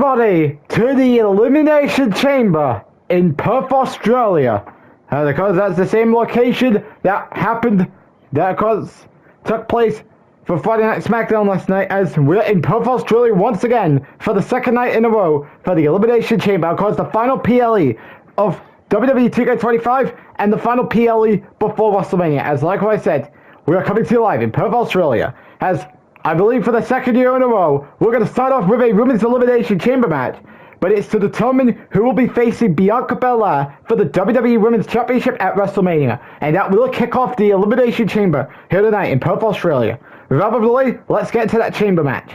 everybody to the Elimination Chamber in Perth, Australia. Because that's the same location that took place for Friday Night SmackDown last night, as we're in Perth, Australia once again for the second night in a row for the Elimination Chamber. Because the final PLE of WWE 2K25 and the final PLE before WrestleMania. As like I said, we are coming to you live in Perth, Australia. As I believe for the second year in a row, we're going to start off with a Women's Elimination Chamber match. But it's to determine who will be facing Bianca Belair for the WWE Women's Championship at WrestleMania. And that will kick off the Elimination Chamber here tonight in Perth, Australia. Without further delay, let's get to that chamber match.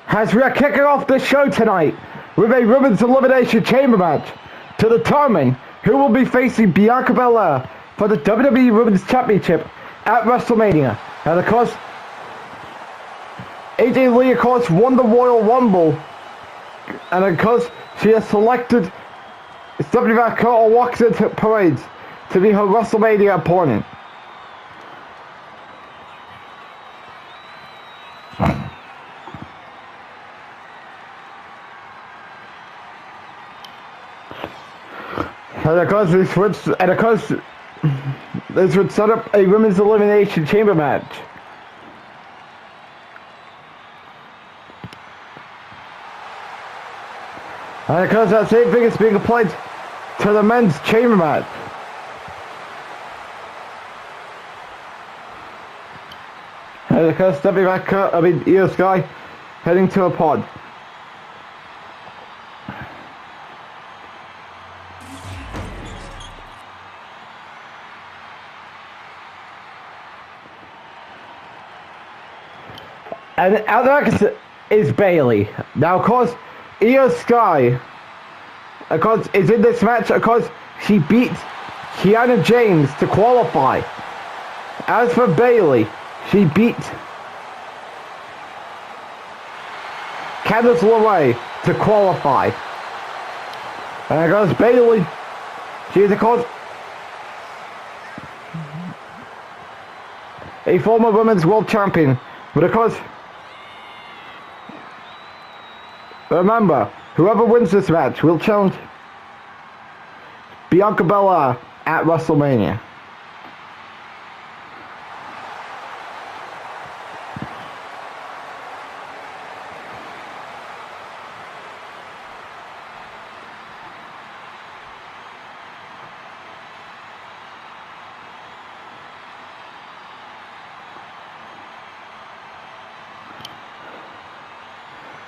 As we are kicking off the show tonight with a Women's Elimination Chamber match to determine who will be facing Bianca Belair for the WWE Women's Championship at WrestleMania. And of course, AJ Lee, of course, won the Royal Rumble. And of course, she has selected Stephanie Vaquer or Roxanne Perez to be her WrestleMania opponent. And of course, this would set up a Women's Elimination Chamber match. And of course, that same thing is being applied to the men's chamber match. And of course, Io Sky heading to a pod. And out next is Bayley. Now, of course, Io Sky, of course, is in this match. Of course, she beat Kiana James to qualify. As for Bayley, she beat Candice LeRae to qualify. And of course, Bayley, she is, of course, a former Women's World Champion. But of course, remember, whoever wins this match will challenge Bianca Belair at WrestleMania.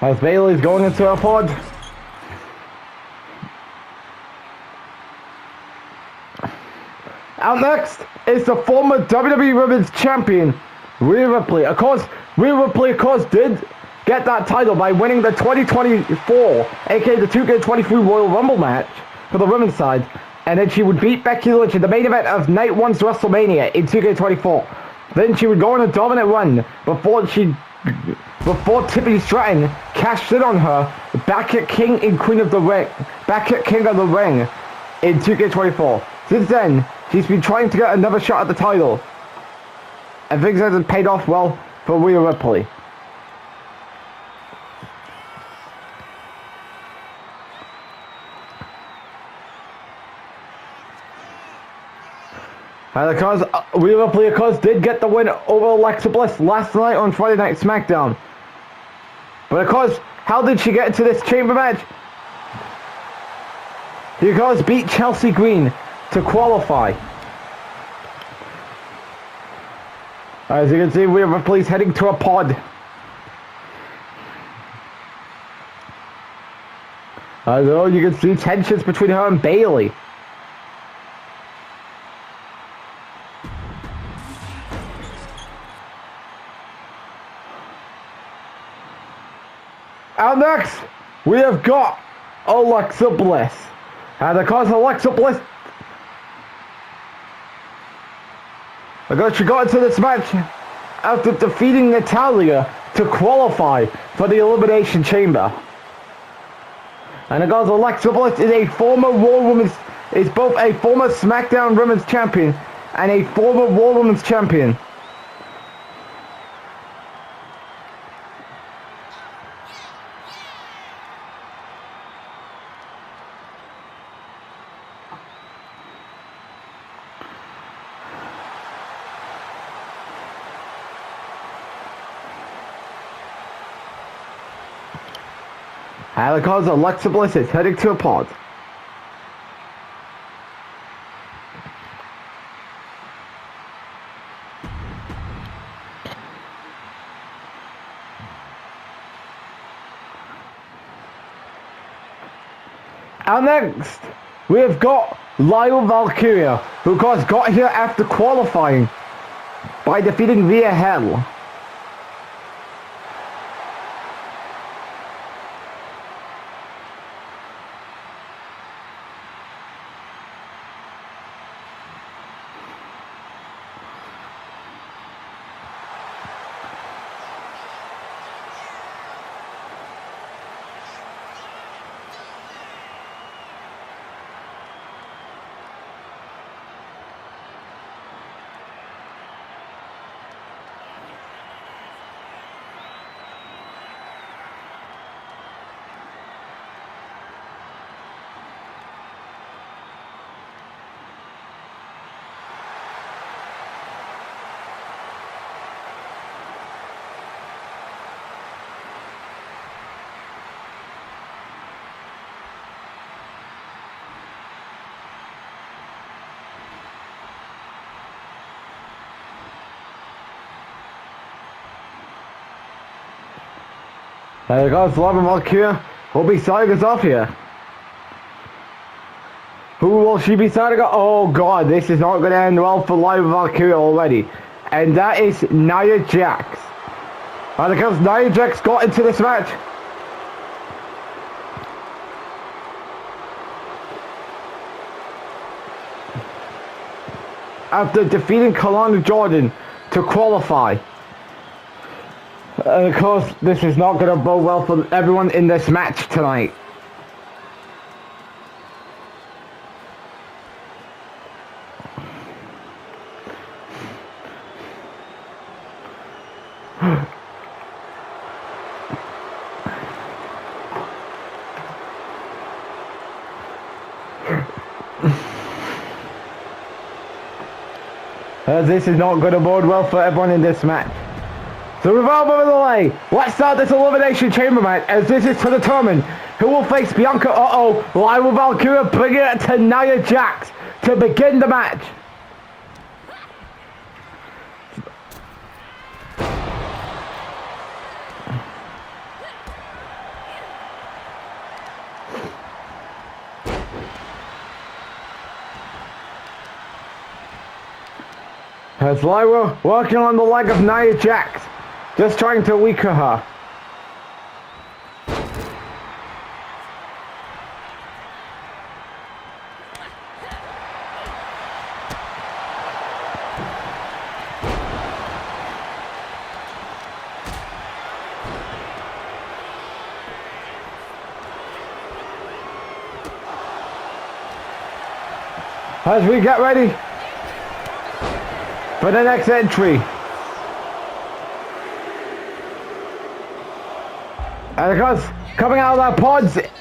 As Bayley's going into a pod. Out next is the former WWE Women's Champion, Rhea Ripley. Of course, Rhea Ripley, did get that title by winning the 2024, aka the 2K23 Royal Rumble match for the women's side. And then she would beat Becky Lynch in the main event of Night 1's WrestleMania in 2K24. Then she would go on a dominant run before Tiffany Stratton cashed in on her back at King of the Ring in 2K24. Since then, she's been trying to get another shot at the title, and things haven't paid off well for Rhea Ripley. And of course, Rhea Ripley, of course, did get the win over Alexa Bliss last night on Friday Night SmackDown. But of course, how did she get into this chamber match? She, of course, beat Chelsea Green to qualify. As you can see, Rhea Ripley's heading to a pod. As you can see tensions between her and Bayley. Out next, we have got Alexa Bliss. And of course, Alexa Bliss, because she got into this match after defeating Natalya to qualify for the Elimination Chamber. And of course, Alexa Bliss is a former both a former SmackDown Women's Champion and a former Raw Women's Champion. And because Alexa Bliss is heading to a pod. And next, we have got Lyra Valkyria, who of course got here after qualifying by defeating Via Hell. There goes Lyra Valkyria, will be starting us off here. Who will she be starting off? Oh god, this is not going to end well for Lyra Valkyria already. And that is Nia Jax. And because Nia Jax got into this match. After defeating Kalani Jordan to qualify. And of course, this is not going to bode well for everyone in this match tonight. This is not going to bode well for everyone in this match. So without further delay, let's start this Elimination Chamber match, as this is to determine who will face Bianca. Lyra Valkyria bringing it to Nia Jax to begin the match. As Lyra working on the leg of Nia Jax, just trying to weaken her. As we get ready for the next entry. And of course, coming out of our pods, it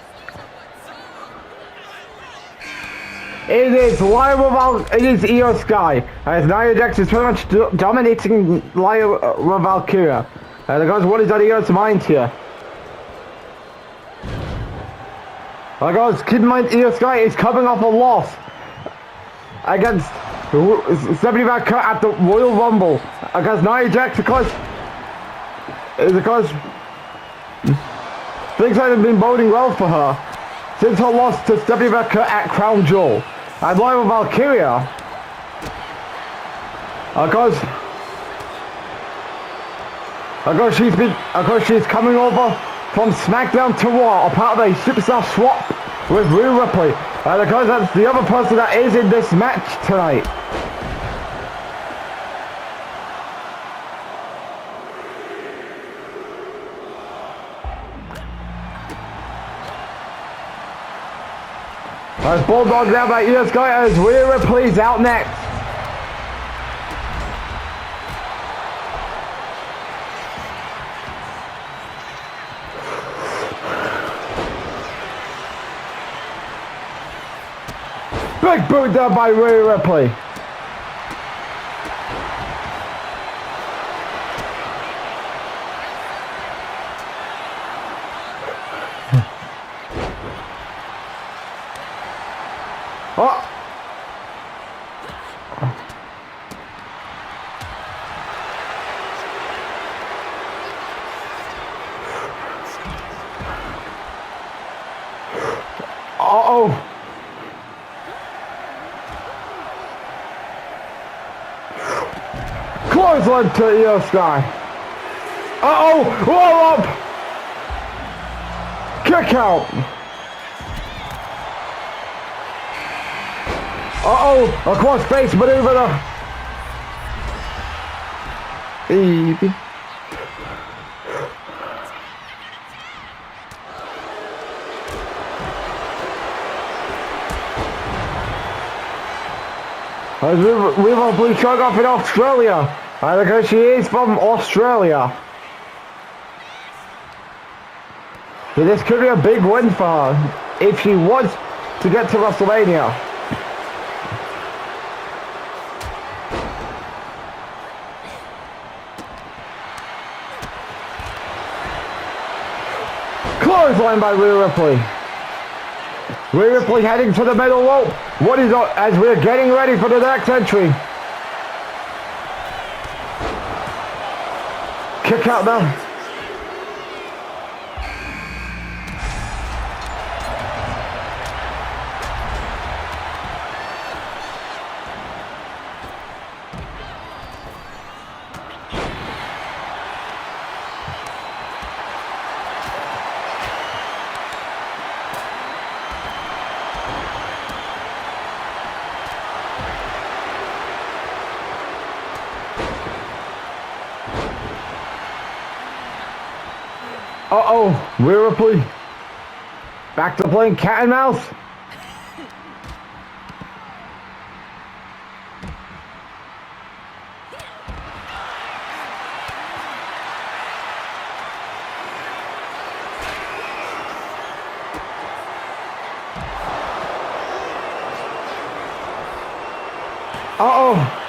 is Io Sky. As Nia Jax is pretty much dominating Lyra Valkyria. And of course, what is on Io's mind here? And of course, keep in mind, Io Sky is coming off a loss against Stephanie McMahon at the Royal Rumble against Nia Jax, because things haven't been boding well for her since her loss to Stephanie McMahon at Crown Jewel. And Lyra Valkyria, she's coming over from SmackDown to Raw, a part of a superstar swap with Rhea Ripley. And of course, that's the other person that is in this match tonight. As Bulldog down by Io Sky, as Rhea Ripley's out next. Big boot down by Rhea Ripley. clothesline to Io Sky. Uh-oh, roll up. Kick out. Uh-oh, a cross face maneuver. Easy. We've been showing off in Australia. Because she is from Australia. So this could be a big win for her if she was to get to WrestleMania. Clothesline by Rhea Ripley. Rhea Ripley heading to the middle rope. What is up as we're getting ready for the next entry? Kick out now. Uh-oh, Rhea Ripley. Back to playing cat and mouse. Uh-oh.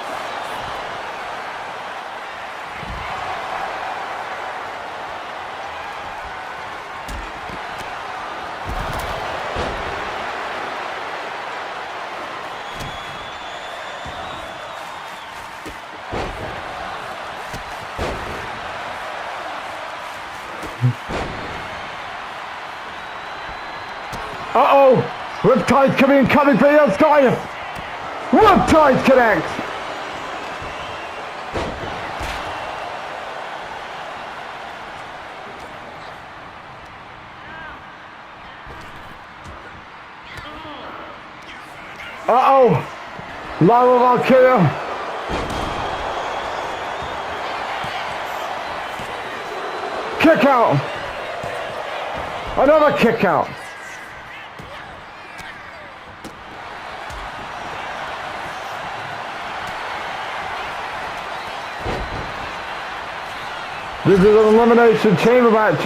Uh-oh! Riptide coming for the Sky! Riptide connects! Uh-oh! Lava Valkyria! Kick out! Another kick out! This is an Elimination Chamber match.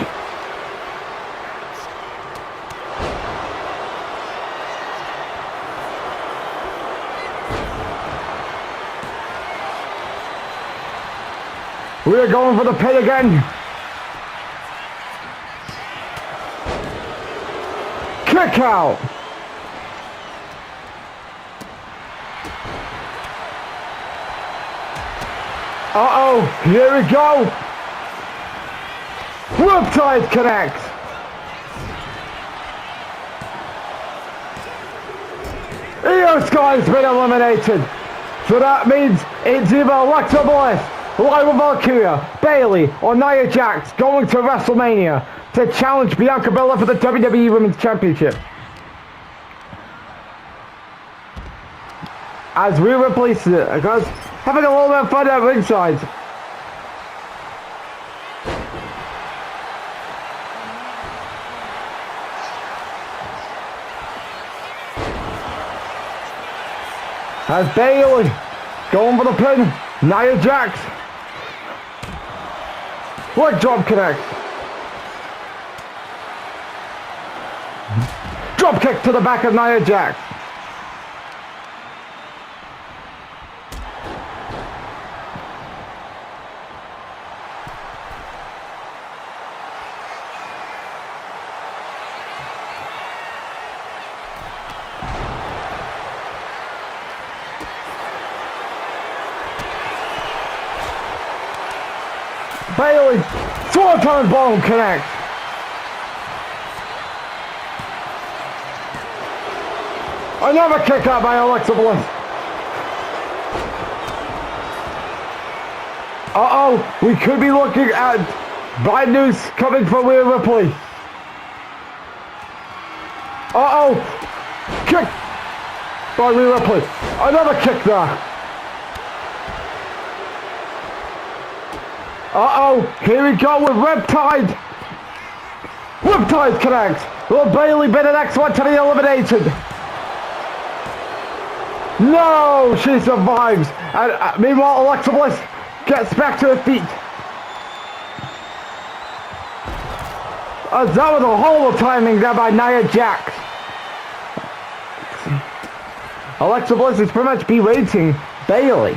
We are going for the pin again. Kick out. Uh-oh, here we go. Riptide connects. Io Sky's been eliminated. So that means it's either Alexa Bliss, Lyra Valkyria, Bayley, or Nia Jax going to WrestleMania to challenge Bianca Belair for the WWE Women's Championship. As we replace it, because having a little bit of fun at ringside. As Bayley going for the pin, Nia Jax. Leg drop connect. Drop kick to the back of Nia Jax. Bayley, swanton bomb connect. Another kick out by Alexa Bliss. Uh-oh, we could be looking at bad news coming from Rhea Ripley. Uh-oh, kick by Rhea Ripley. Another kick there. Uh-oh, here we go with Riptide. Riptide connects. Will Bayley be the next one to be eliminated? No, she survives. And meanwhile, Alexa Bliss gets back to her feet. That was a horrible timing there by Nia Jax. Alexa Bliss is pretty much berating Bayley.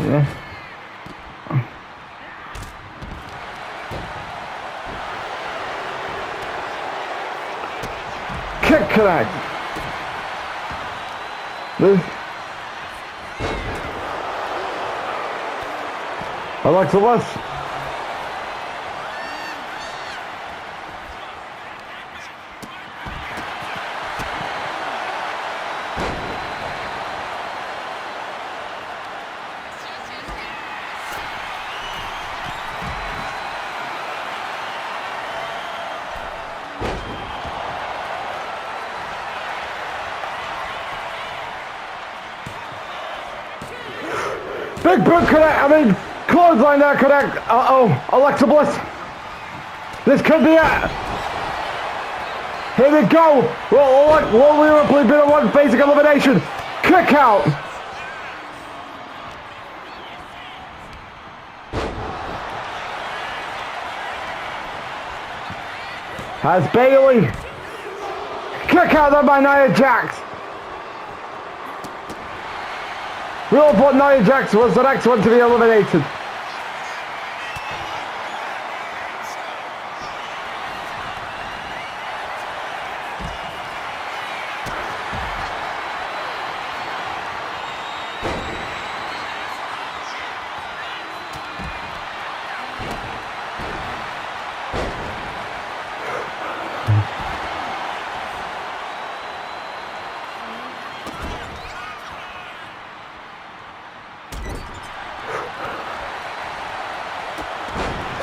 Yeah. Kick connect. Alexa Bliss. Big boot connect, clothesline there connect. Uh-oh, Alexa Bliss. This could be it. Here we go. Will Rhea Ripley be the one facing elimination? Kick out. Has Bayley. Kick out there by Nia Jax. We all thought Nia Jax was the next one to be eliminated.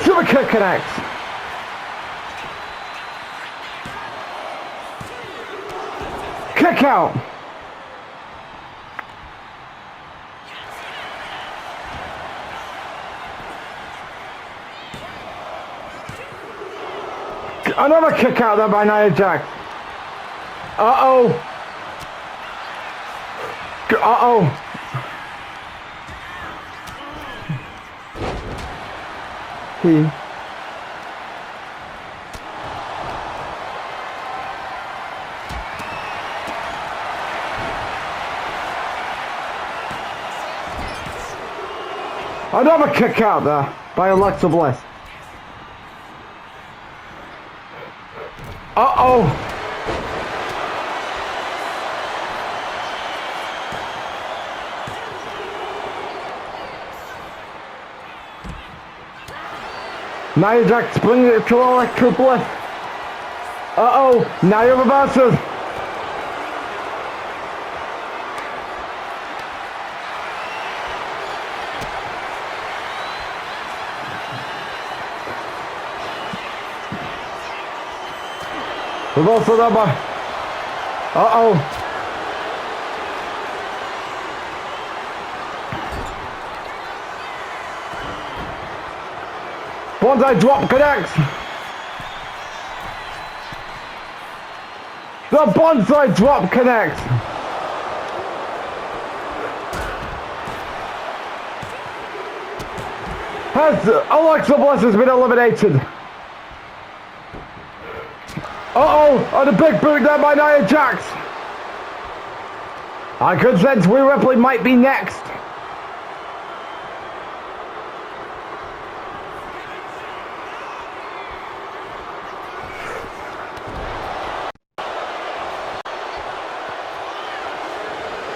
Super kick connects. Kick out. Another kick out there by Nia Jax. Uh-oh. Uh-oh. Another kick out there by Alexa Bliss. Uh-oh. Nia Jax bringing it to Alexa Bliss. Uh-oh, Nia reverses. Reversal there by... Uh-oh. Bonsai drop connects. The bonsai drop connects. Alexa Bliss has been eliminated. Uh-oh, and a big boot there by Nia Jax. I could sense Rhea Ripley might be next.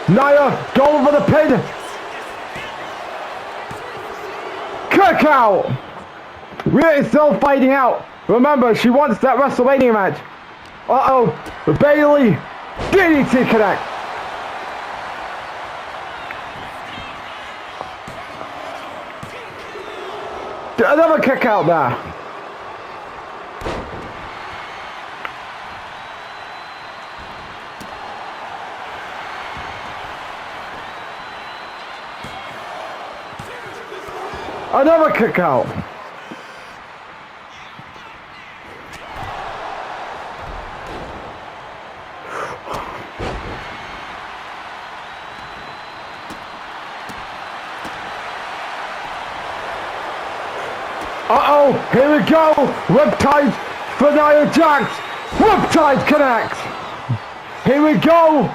Nia going for the pin. Kick out. Rhea is still fighting out. Remember, she wants that WrestleMania match. Uh-oh. Bayley. DDT connect. Another kick out there. Another kick out. Uh-oh, here we go. Riptide for Nia Jax. Riptide connects. Here we go.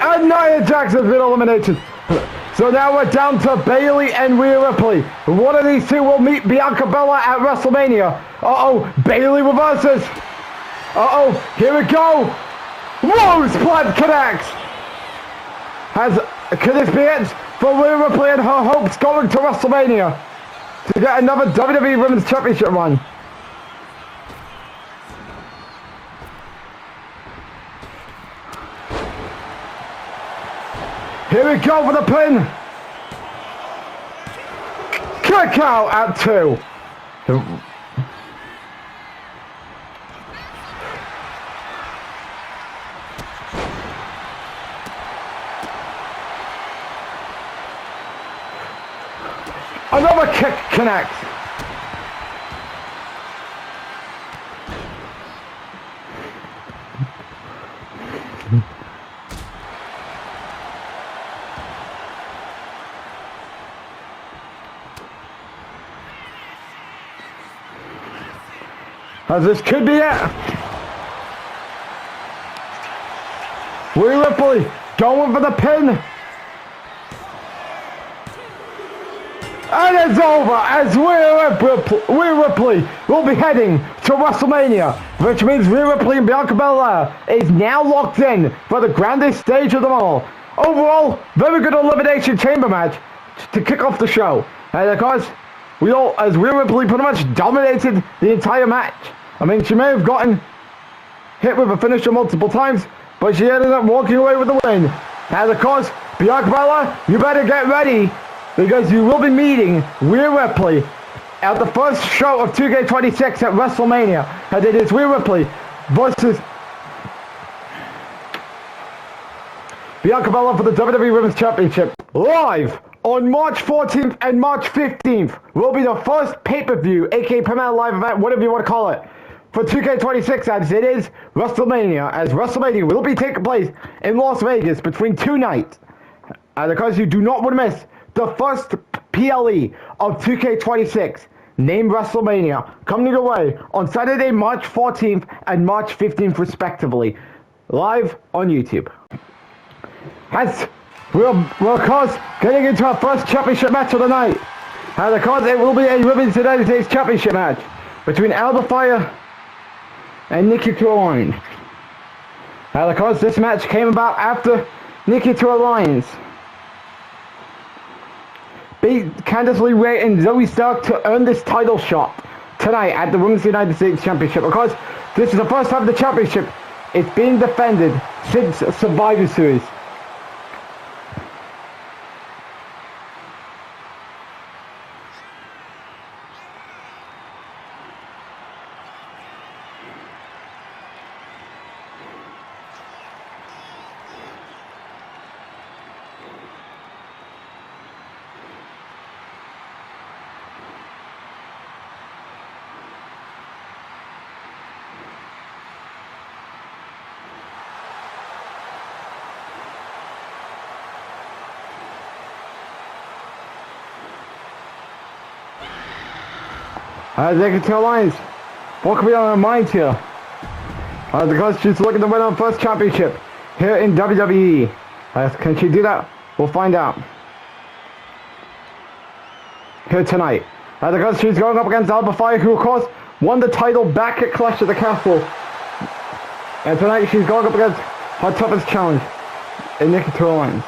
And Nia Jax has been eliminated. So now we're down to Bayley and Rhea Ripley. One of these two will meet Bianca Belair at WrestleMania. Uh-oh, Bayley reverses. Uh-oh, here we go. Rosebud connects. Could this be it for Rhea Ripley and her hopes going to WrestleMania to get another WWE Women's Championship run? Here we go for the pin. Kick out at 2. Another kick connects. As this could be it. Rhea Ripley going for the pin. And it's over as Rhea Ripley will be heading to WrestleMania, which means Rhea Ripley and Bianca Belair is now locked in for the grandest stage of them all. Overall, very good Elimination Chamber match to kick off the show. And of course, as Rhea Ripley pretty much dominated the entire match. I mean, she may have gotten hit with a finisher multiple times, but she ended up walking away with the win. And of course, Bianca Belair, you better get ready, because you will be meeting Rhea Ripley at the first show of 2K26 at WrestleMania. And it is Rhea Ripley versus Bianca Belair for the WWE Women's Championship. Live on March 14th and March 15th will be the first pay-per-view, aka Premier Live event, whatever you want to call it, for 2K26, as it is WrestleMania, as WrestleMania will be taking place in Las Vegas between 2 nights. And because you do not want to miss the first PLE of 2K26, named WrestleMania, coming your way on Saturday, March 14th and March 15th, respectively, live on YouTube. As we're of course getting into our first championship match of the night, and of course it will be a Women's United States Championship match between Alba Fire and Nikki Tuline. And of course this match came about after Nikki Tuline's beat Candice LeRae and Zoe Stark to earn this title shot tonight at the Women's United States Championship. Of course, this is the first time the championship is being defended since Survivor Series. Naked to Alliance. What could be on her mind here? Because she's looking to win her first championship here in WWE. Can she do that? We'll find out. Here tonight. Because she's going up against Alba Fire, who of course won the title back at Clash at the Castle. And tonight she's going up against her toughest challenge in Naked to Alliance.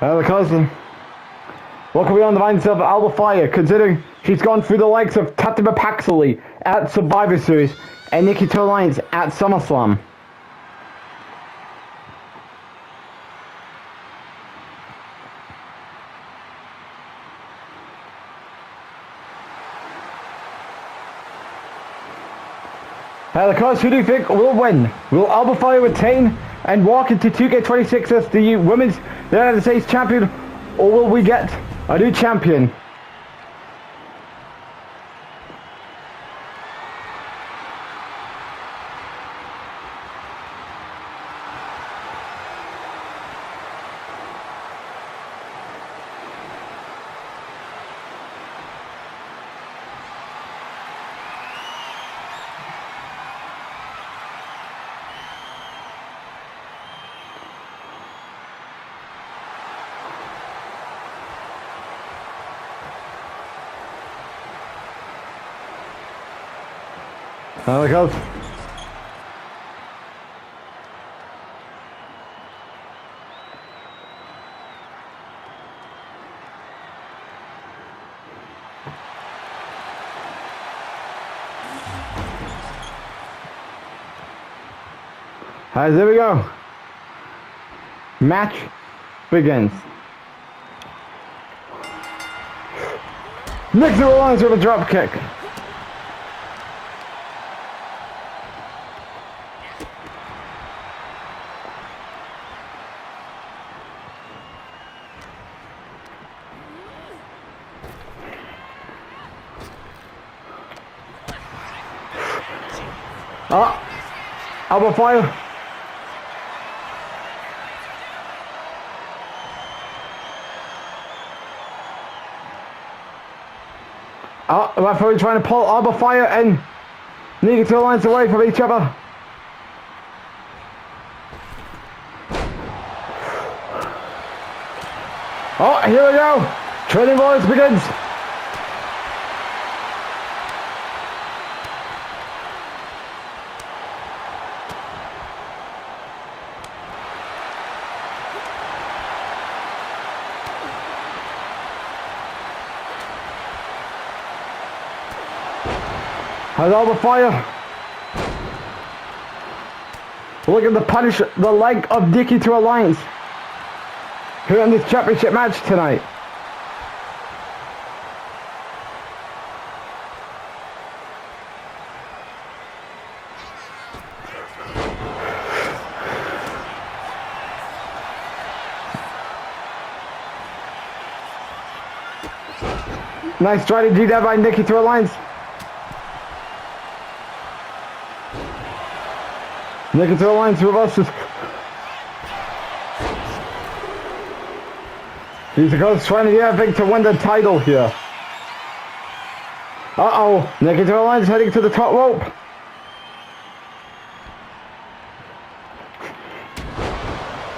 Because what could be on the minds of Alba Fire, considering she's gone through the likes of Tatima Paxley at Survivor Series and Nikki to Alliance at SummerSlam. Because who do you think will win? Will Alba Fire retain and walk into 2K26 as the Women's United States Champion, or will we get a new champion? There it goes. Alright, there we go. Match begins. Nick the Alliance with a drop kick. Alba Fire. Referee trying to pull Alba Fire and Naked to Alliance away from each other. Oh, here we go. Training Wars begins. Has Alba Fire looking to punish the leg of Nikki to Alliance here in this championship match tonight. Nice strategy there by Nikki to Alliance. Nikki to Alliance reverses. He's trying to do everything to win the title here. Uh-oh. Nikki to Alliance heading to the top rope.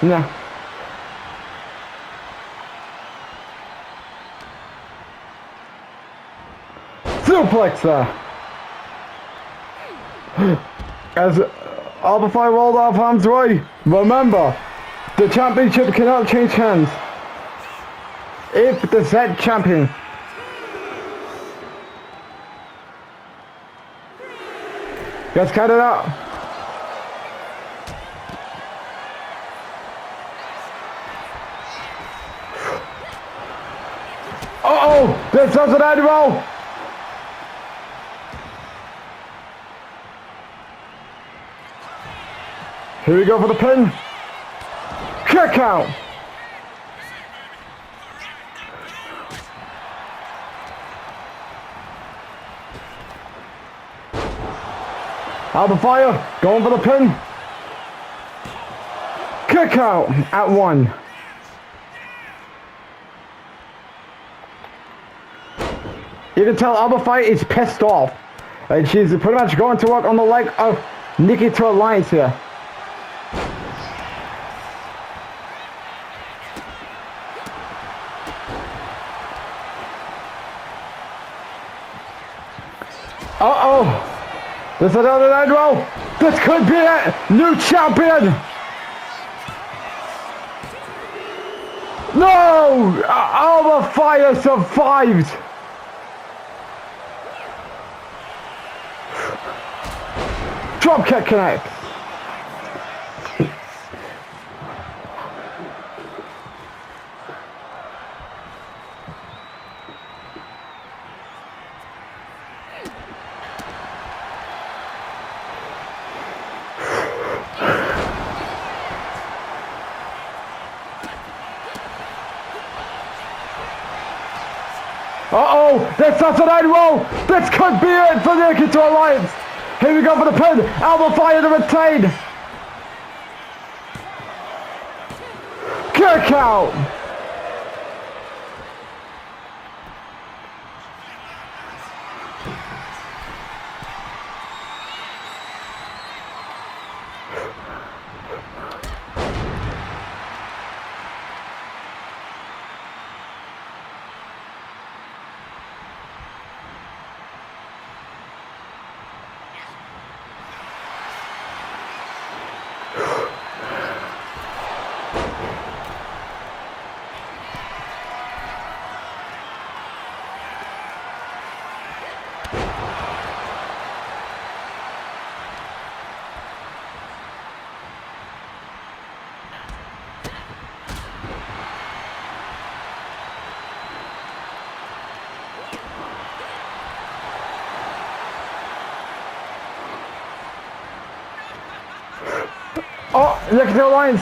No. Suplex there. As Alba Fire rolled off harm's way. Remember, the championship cannot change hands if the set champion gets counted out. Uh-oh! This doesn't end well! Here we go for the pin. Kick out. Alba Fire going for the pin. Kick out at 1. You can tell Alba Fire is pissed off. And she's pretty much going to work on the leg of Nikki to Alliance here. Uh-oh. This is another end roll. This could be it. New champion. No! Alba Fire survived. Drop kick connect. Uh-oh, that's not an end roll. This could be it for the Nikki to Alliance. Here we go for the pin. Alba Fire to retain. Kick out. Oh, look at the lines.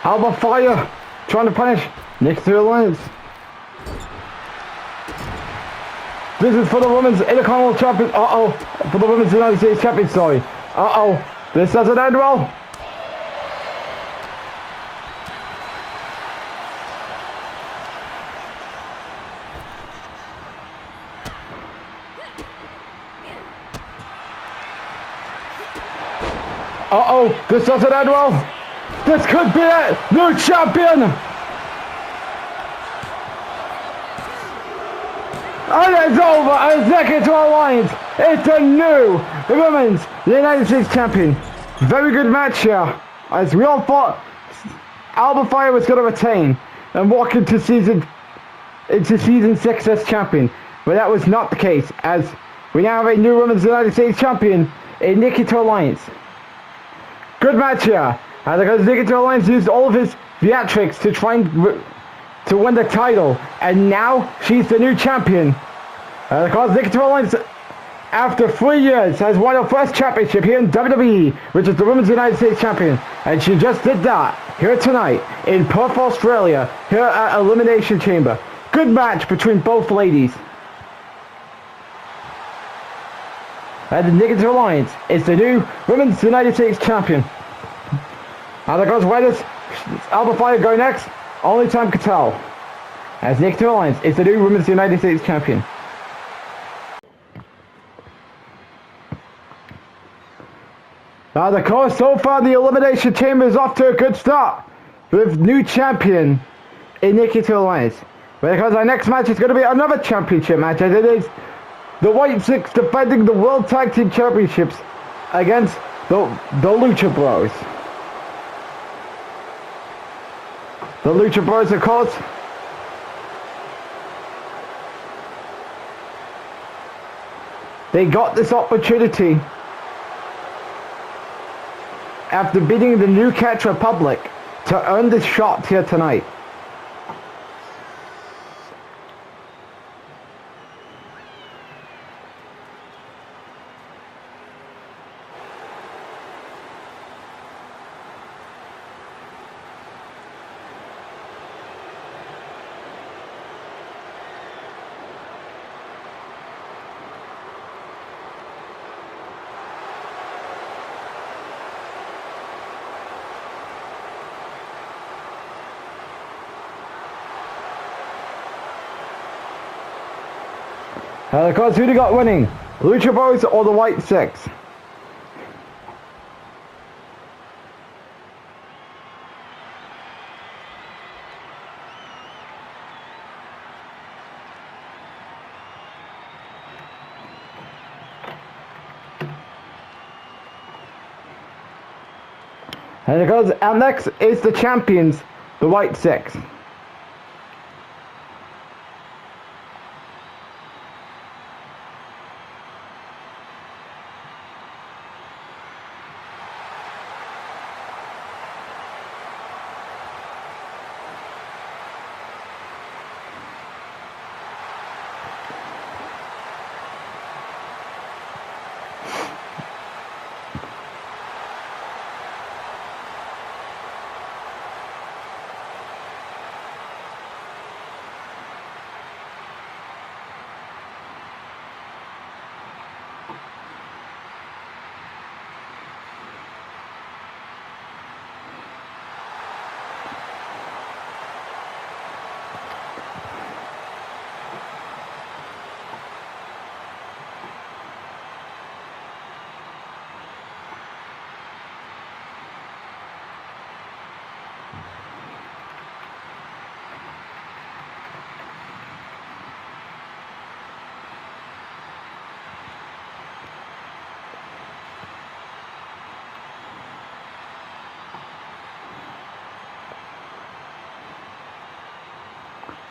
Alba Fire trying to punish Nick to Alliance. This is for the women's Intercontinental Champion. Uh-oh. For the women's United States Champion, sorry. Uh-oh. This doesn't end well. Uh-oh. This doesn't end well. This could be it! New champion! And it's over! And second to Alliance! It's a new Women's United States Champion. Very good match here. As we all thought Alba Fire was going to retain and walk into season 6 as champion. But that was not the case, as we now have a new Women's United States Champion in Nikki to Alliance. Good match here. And because Nikki to Alliance used all of his theatrics to try and to win the title, and now she's the new champion. And because Nikki to Alliance, after 3 years, has won her first championship here in WWE, which is the Women's United States Champion, and she just did that here tonight in Perth, Australia, here at Elimination Chamber. Good match between both ladies. And the Nikki to Alliance is the new Women's United States Champion. And there goes where does Alba Fire go next? Only time can tell. As Nikki to Alliance is the new Women's United States Champion. Now of course, so far the Elimination Chamber is off to a good start with new champion in Nikki to Alliance. Because our next match is going to be another championship match, as it is the White Six defending the World Tag Team Championships against the Lucha Bros. The Lucha Bros, of course, They got this opportunity after beating the New Catch Republic to earn this shot here tonight. Of course, who do you got winning? Lucha Bros or the White Six? And of course, and next is the champions, the White Six.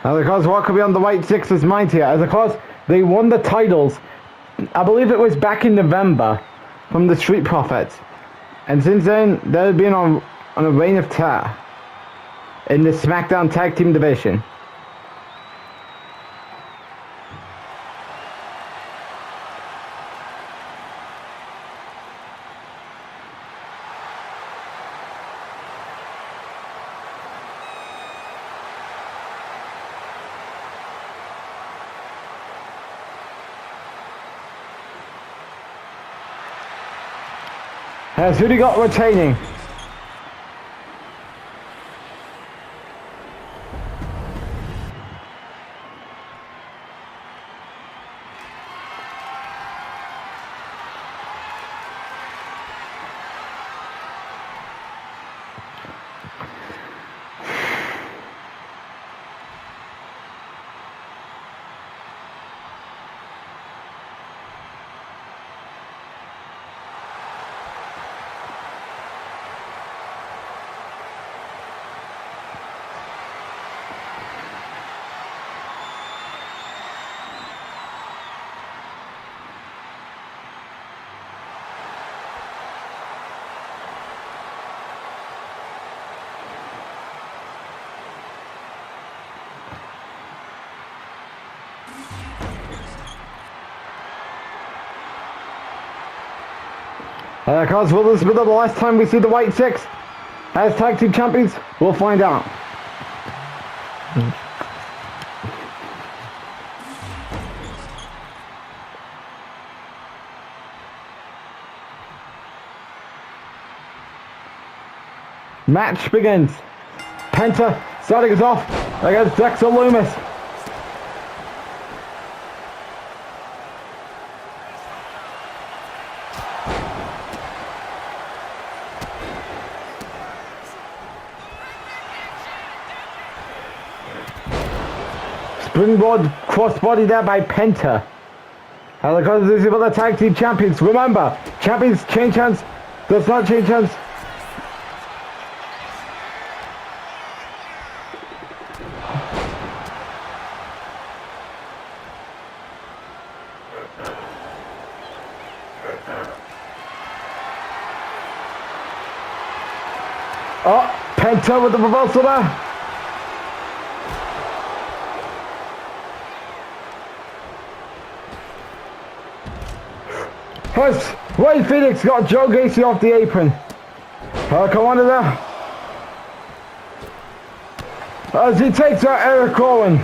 And of course, what could be on the White Six's mind here? As of course, they won the titles, I believe it was back in November, from the Street Profits. And since then, they've been on a reign of terror in the SmackDown Tag Team division. As who do you got retaining? Of course, will this be the last time we see the White Six as Tag Team Champions? We'll find out. Match begins. Penta starting us off against Dexter Loomis. Springboard crossbody there by Penta. And of course, this is for the Tag Team Champions. Remember, champions change hands, does not change hands. Oh, Penta with the reversal there. First, Ray Phoenix got Joe Gacy off the apron. Come on to there. As he takes out Eric Rowan.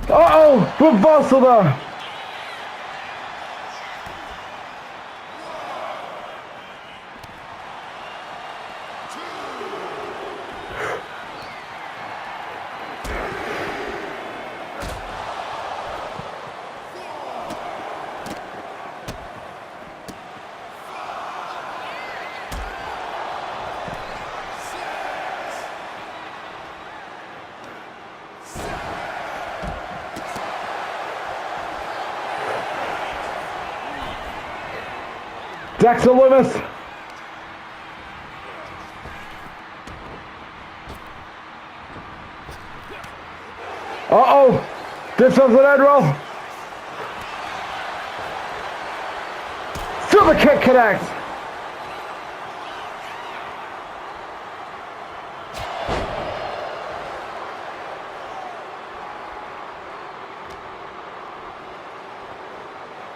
Uh-oh, reversal there. Dexter Loomis. Uh-oh. This one's an end roll. Super kick connects.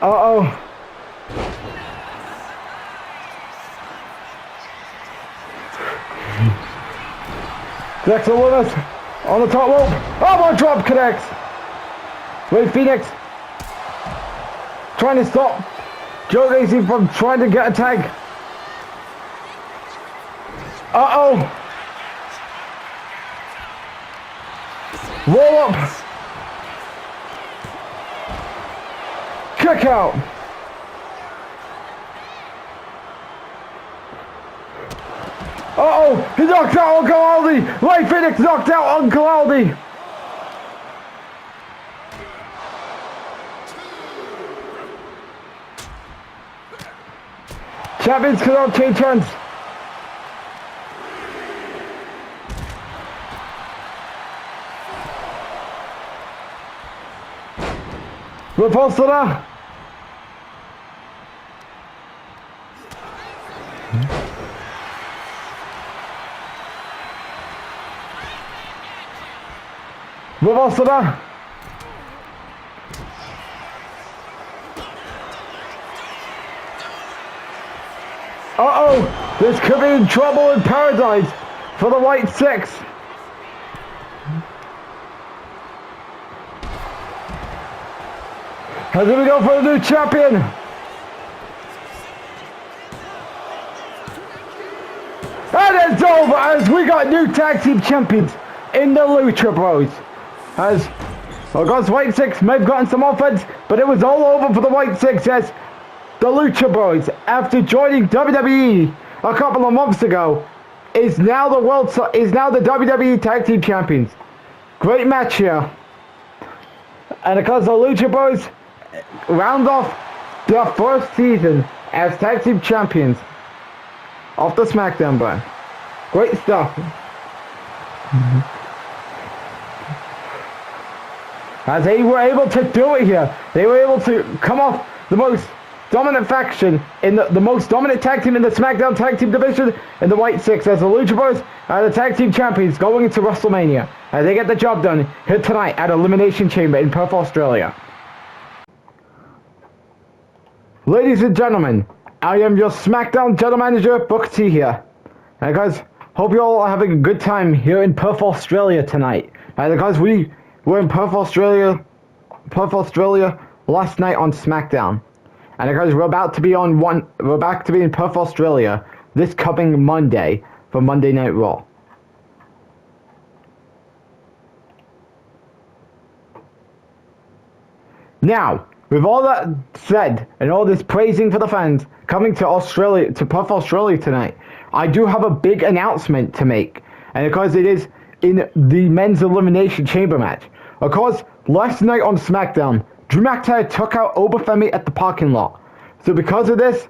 Uh-oh. Dexter Loomis on the top rope. Oh, my drop connects. Ray Phoenix trying to stop Joe Gacy from trying to get a tag. Uh-oh. Roll up. Kick out. Uh-oh, he knocked out Uncle Aldi. Ray Phoenix knocked out Uncle Aldi. Champions cannot change hands. Repulsor. Reversal. Uh-oh, this could be in trouble in paradise for the White Six. And here we go for the new champion. And it's over as we got new tag team champions in the Lucha Bros. As, of course, White Six may have gotten some offense, but it was all over for the White Six as the Lucha Bros, after joining WWE a couple of months ago, is now the WWE Tag Team Champions. Great match here. And of course, the Lucha Bros round off their first season as Tag Team Champions off the SmackDown brand. Great stuff. As they were able to do it here. They were able to come off the most dominant faction in the most dominant tag team in the SmackDown tag team division in the White Six as the Lucha Bros are the tag team champions going into WrestleMania as they get the job done here tonight at Elimination Chamber in Perth, Australia. Ladies and gentlemen, I am your SmackDown General Manager, Booker T here. And guys, hope you all are having a good time here in Perth, Australia tonight. And guys, we were in Perth, Australia last night on SmackDown. And guys, we're back to be in Perth, Australia this coming Monday for Monday Night Raw. Now, with all that said and all this praising for the fans coming to Australia, to Perth, Australia tonight, I do have a big announcement to make. And of course, it is in the men's elimination chamber match. Of course, last night on SmackDown, Drew McIntyre took out Obafemi at the parking lot. So because of this,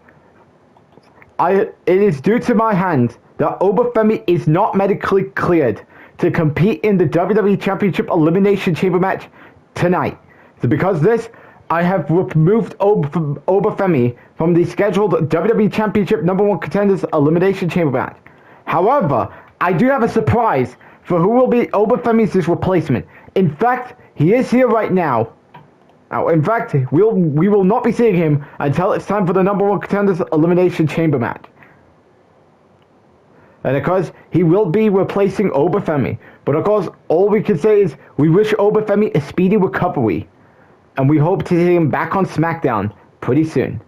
it is due to my hand that Obafemi is not medically cleared to compete in the WWE Championship Elimination Chamber match tonight. So because of this, I have removed Obafemi from the scheduled WWE Championship #1 Contenders Elimination Chamber match. However, I do have a surprise for who will be Obafemi's replacement. In fact, he is here right now. In fact, we will not be seeing him until it's time for the #1 Contenders Elimination Chamber match. And of course, he will be replacing Obafemi. But of course, all we can say is we wish Obafemi a speedy recovery. And we hope to see him back on SmackDown pretty soon.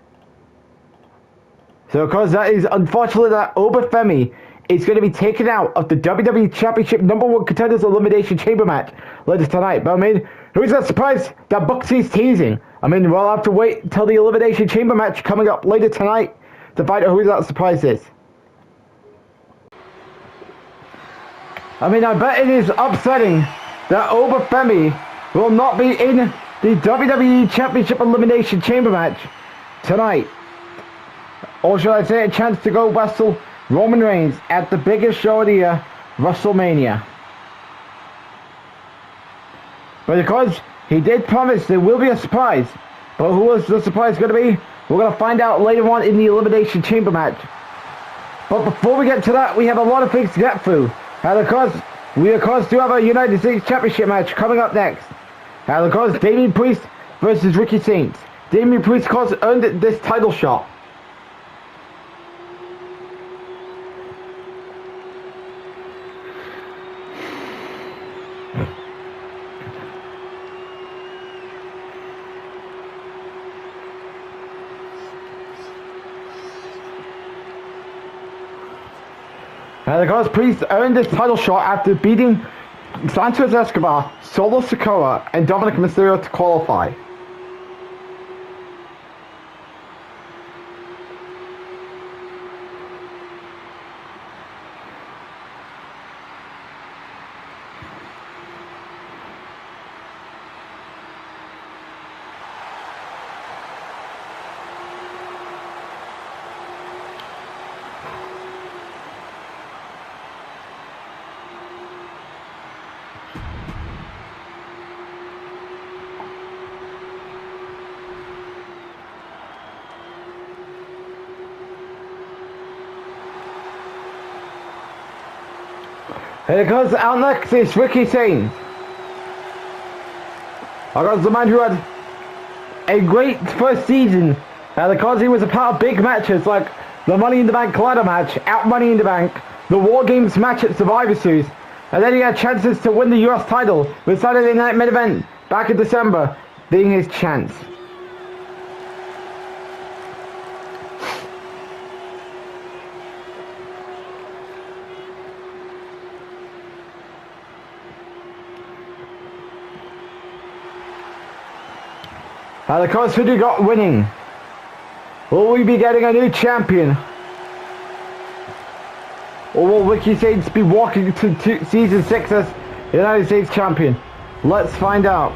So of course, that is unfortunate that Obafemi is going to be taken out of the WWE Championship #1 Contenders Elimination Chamber match later tonight. But I mean, who's that surprise that Buxy's teasing? I mean, we'll have to wait until the Elimination Chamber match coming up later tonight to find out who that surprise is. I mean, I bet it is upsetting that Obafemi will not be in the WWE Championship Elimination Chamber match tonight. Or should I say a chance to go wrestle Roman Reigns at the biggest show of the year, WrestleMania. But because he did promise there will be a surprise. But who is the surprise going to be? We're going to find out later on in the Elimination Chamber match. But before we get to that, we have a lot of things to get through. And of course, we of course do have a United States Championship match coming up next. And of course, Damian Priest versus Ricky Saints. Damian Priest, of course, earned this title shot. And of course, Priest earned this title shot after beating Santos Escobar, Solo Sikoa, and Dominic Mysterio to qualify. And it goes out next is Ricky Saints. Because the man who had a great first season, and because he was a part of big matches like the Money in the Bank ladder match, Out Money in the Bank, the War Games match at Survivor Series, and then he had chances to win the US title with Saturday Night Main Event back in December being his chance. And of course, who do you got winning? Will we be getting a new champion? Or will Ricky Saints be walking to Season 6 as United States Champion? Let's find out.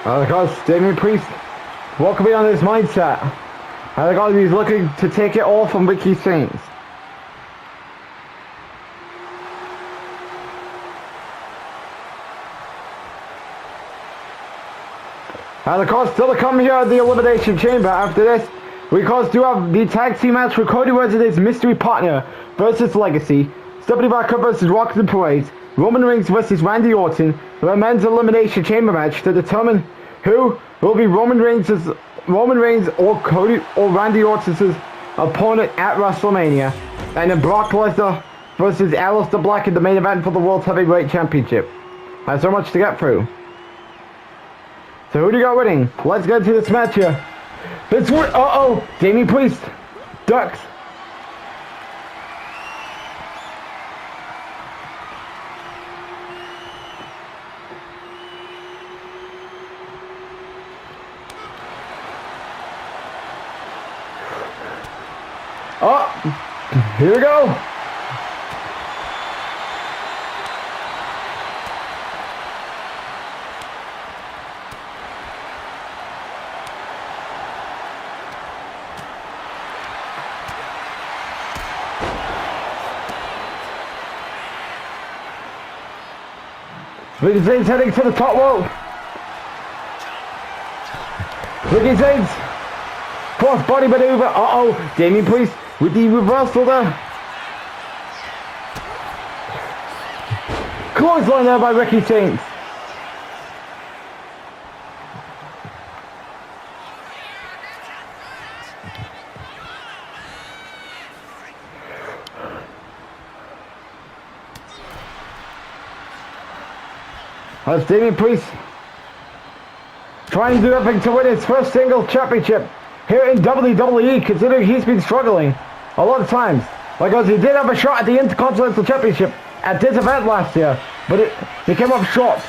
Of course, Damian Priest welcoming on his mindset. And of course, he's looking to take it all from Ricky Saints. And of course, still to come here at the Elimination Chamber after this, we of course do have the tag team match for Cody Rhodes and his mystery partner versus Legacy, Stephanie Barker versus Rockets and Parades, Roman Reigns versus Randy Orton, the men's Elimination Chamber match to determine who will be Roman Reigns or Cody or Randy Orton's opponent at WrestleMania, and then Brock Lesnar versus Aleister Black in the main event for the World Heavyweight Championship. There's so much to get through. So who do you got winning? Let's get to this match here. Damian Priest ducks. Oh, here we go. Ricky Zane's heading to the top rope. Ricky Zane's cross body maneuver. Uh-oh, Damien Priest with the reversal there. Clothesline there by Ricky Zane's. As Damien Priest trying to do everything to win his first single championship here in WWE, considering he's been struggling a lot of times. Because he did have a shot at the Intercontinental Championship at this event last year, but he came up short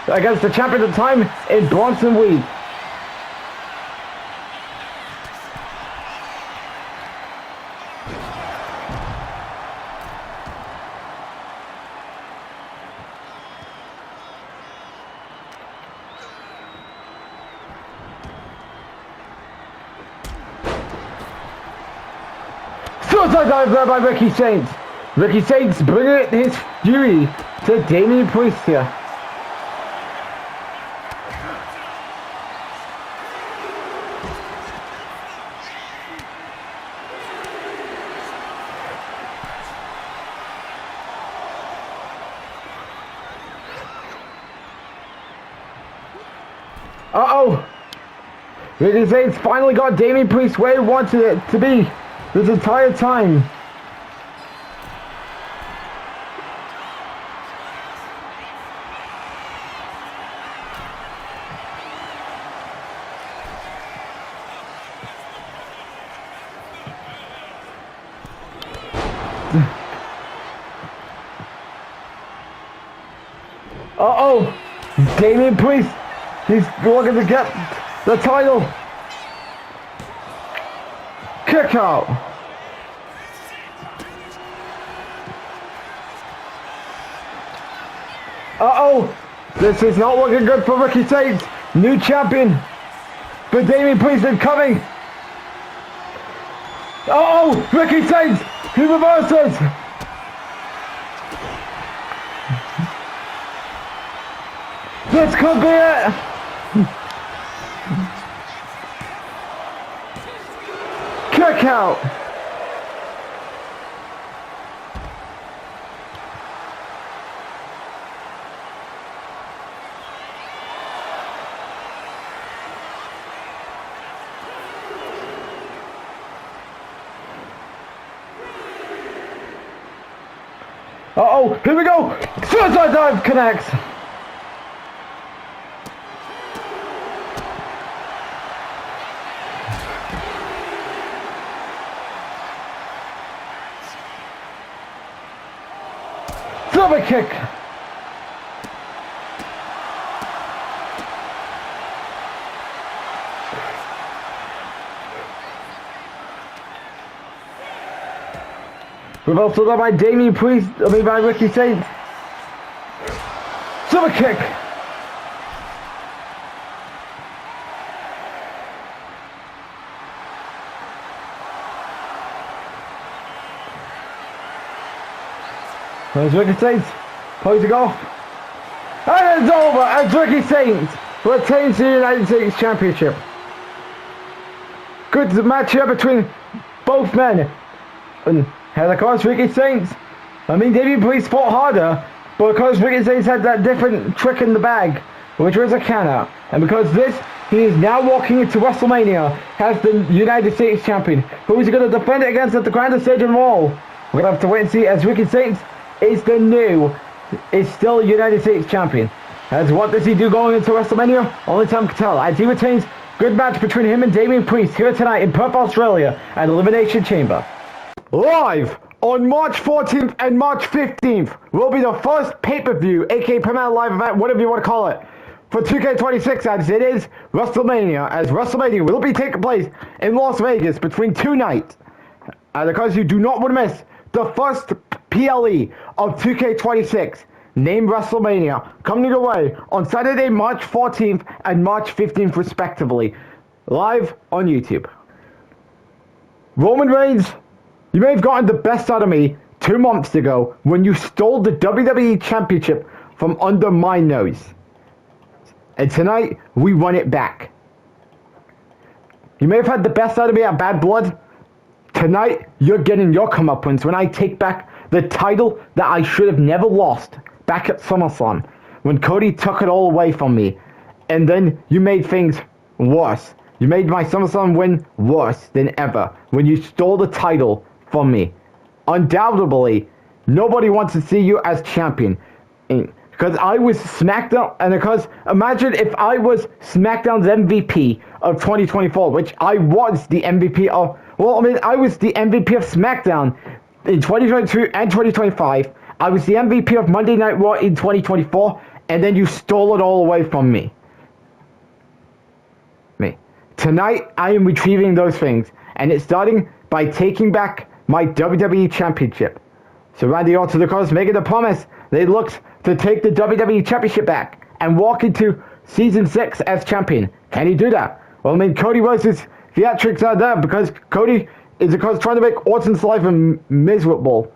against the champion at the time in Bronson Reed. Suicide dive there by Ricky Saints. Ricky Saints bringing his fury to Damien Priest here. Uh-oh. Ricky Saints finally got Damien Priest where he wanted it to be this entire time. Uh-oh. Damien Priest. He's looking to get the title. Kick out. Uh-oh. This is not looking good for Ricky Saints. New champion. But Damien Priest is coming. Uh-oh. Ricky Saints. He reverses. This could be it. Kick out. Uh-oh, here we go. Suicide dive connects. Double kick. Reversal there by Damien Priest, by Ricky Saints. Double kick. There's Ricky Saints, posing off. And it's over as Ricky Saints retains the United States Championship. Good match here between both men. And of course Ricky Saints, Damien Priest fought harder, but because Ricky Saints had that different trick in the bag, which was a counter. And because this, he is now walking into WrestleMania as the United States Champion. Who is he going to defend it against at the Grand Stadium Wall? We're going to have to wait and see, as Ricky Saints is still United States Champion. As what does he do going into WrestleMania? Only time can tell. As he retains, good match between him and Damien Priest here tonight in Perth, Australia at Elimination Chamber. Live on March 14th and March 15th will be the first pay-per-view, aka Premier Live event, whatever you want to call it, for 2K26, as it is WrestleMania, as WrestleMania will be taking place in Las Vegas between two nights. And because you do not want to miss the first PLE of 2K26, named WrestleMania, coming your way on Saturday, March 14th and March 15th respectively, live on YouTube. Roman Reigns, you may have gotten the best out of me 2 months ago when you stole the WWE Championship from under my nose. And tonight, we won it back. You may have had the best out of me at Bad Blood. Tonight, you're getting your comeuppance when I take back the title that I should have never lost back at SummerSlam, when Cody took it all away from me. And then you made things worse. You made my SummerSlam win worse than ever when you stole the title from me. Undoubtedly, nobody wants to see you as champion. Because I was SmackDown, and because imagine if I was SmackDown's MVP of 2024, which I was the MVP of, I was the MVP of SmackDown in 2022 and 2025. I was the MVP of Monday Night Raw in 2024, and then you stole it all away from me. Tonight, I am retrieving those things, and it's starting by taking back my WWE Championship. So Randy Orton, of course, making a promise they looked to take the WWE Championship back and walk into Season 6 as champion. Can he do that? Well, Cody Rhodes' theatrics are there because Cody is, of course, trying to make Orton's life miserable.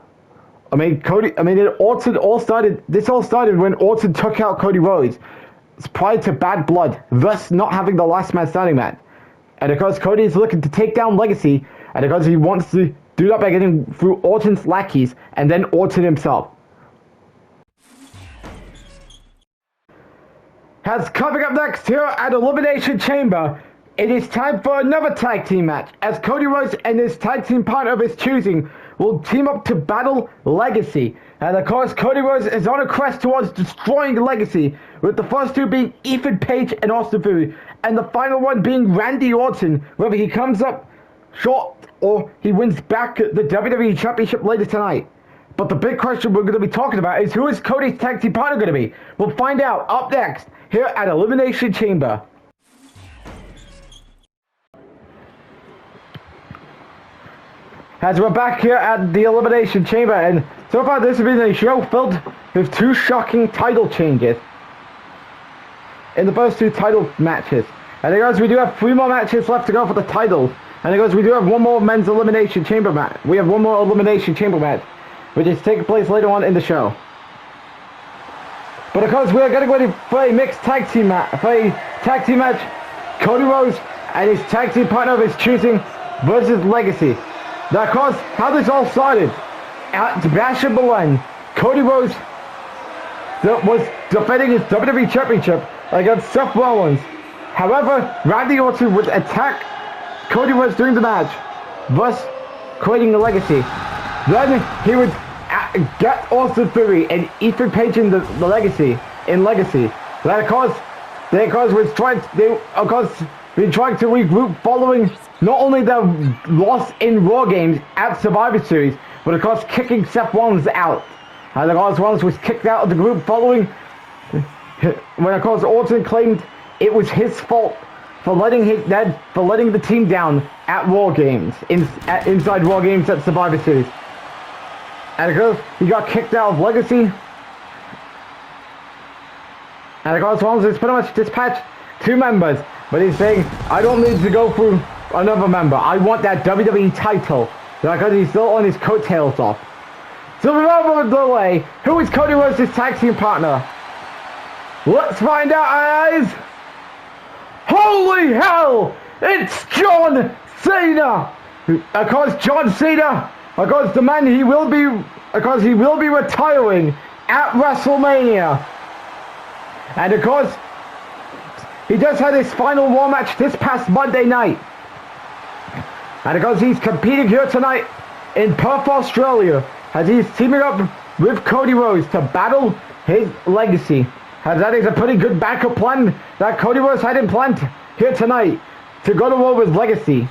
This all started when Orton took out Cody Rhodes prior to Bad Blood, thus not having the last man standing match. And of course, Cody is looking to take down Legacy, and of course, he wants to do that by getting through Orton's lackeys and then Orton himself. As coming up next here at Elimination Chamber, it is time for another tag team match, as Cody Rhodes and his tag team partner of his choosing will team up to battle Legacy. And of course, Cody Rhodes is on a quest towards destroying Legacy, with the first two being Ethan Page and Austin Theory, and the final one being Randy Orton, whether he comes up short or he wins back the WWE Championship later tonight. But the big question we're going to be talking about is, who is Cody's tag team partner going to be? We'll find out up next here at Elimination Chamber. As we're back here at the Elimination Chamber, and so far this has been a show filled with 2 shocking title changes in the first 2 title matches. And guys, we do have 3 more matches left to go for the titles. And guys, we do have 1 more men's Elimination Chamber match. We have 1 more Elimination Chamber match, which is taking place later on in the show. But of course, we are getting ready for a mixed tag team match. Cody Rhodes and his tag team partner of his choosing versus Legacy. Now, of course, how this all started at Bash in Berlin, Cody Rhodes was defending his WWE Championship against Seth Rollins. However, Randy Orton would attack Cody Rhodes during the match, thus creating the Legacy. Then he would get Austin Theory and Ethan Page in the Legacy. That of course, they was trying to regroup following not only the loss in Raw games at Survivor Series, but of course kicking Seth Rollins out. And of course Rollins was kicked out of the group following when of course Orton claimed it was his fault for letting the team down at Raw games, inside Raw games at Survivor Series. And of course, he got kicked out of Legacy. And of course, Rollins has pretty much dispatched 2 members. But he's saying, I don't need to go through another member. I want that WWE title. Because he's still on his coattails off. So without further delay, who is Cody Rhodes' tag team partner? Let's find out, guys! Holy hell! It's John Cena! Of course, John Cena, of course, the man he will be retiring at WrestleMania. And of course, he just had his final Raw match this past Monday night. And of course, he's competing here tonight in Perth, Australia, as he's teaming up with Cody Rhodes to battle his Legacy. As that is a pretty good backup plan that Cody Rhodes had in planned here tonight to go to war with Legacy.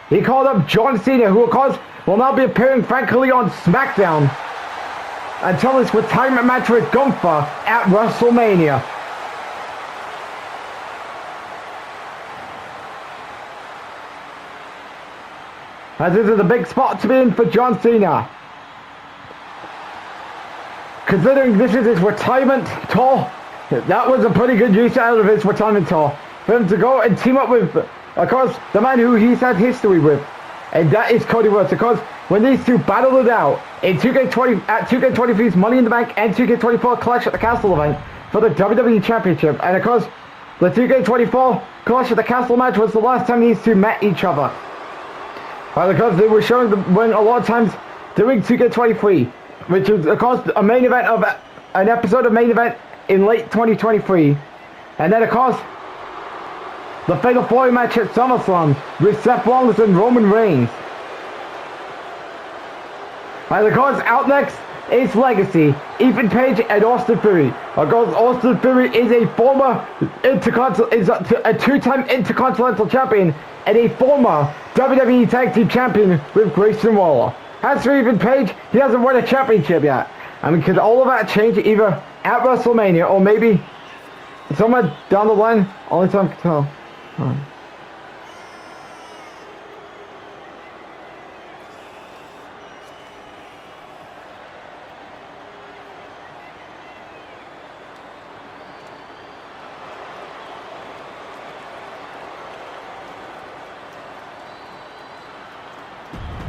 He called up John Cena, who of course will now be appearing frankly on SmackDown until his retirement match with Gunther at WrestleMania. as this is a big spot to be in for John Cena. Considering this is his retirement tour, that was a pretty good use out of his retirement tour. For him to go and team up with, of course, the man who he's had history with. And that is Cody Rhodes. Of course, when these two battled it out in 2K20 at 2K23's Money in the Bank and 2K24 Clash at the Castle event for the WWE Championship. And of course, the 2K24 Clash at the Castle match was the last time these two met each other. Well, because they were showing them when a lot of times during 2K23, which was of course a main event of an episode of main event in late 2023, and then of course the Fatal 4 match at SummerSlam with Seth Rollins and Roman Reigns. And of course, out next is Legacy, Ethan Page and Austin Theory. Of course, Austin Theory is a former a two-time Intercontinental Champion and a former WWE Tag Team Champion with Grayson Waller. As for Ethan Page, he hasn't won a championship yet. I mean, could all of that change either at WrestleMania or maybe somewhere down the line? Only time can tell.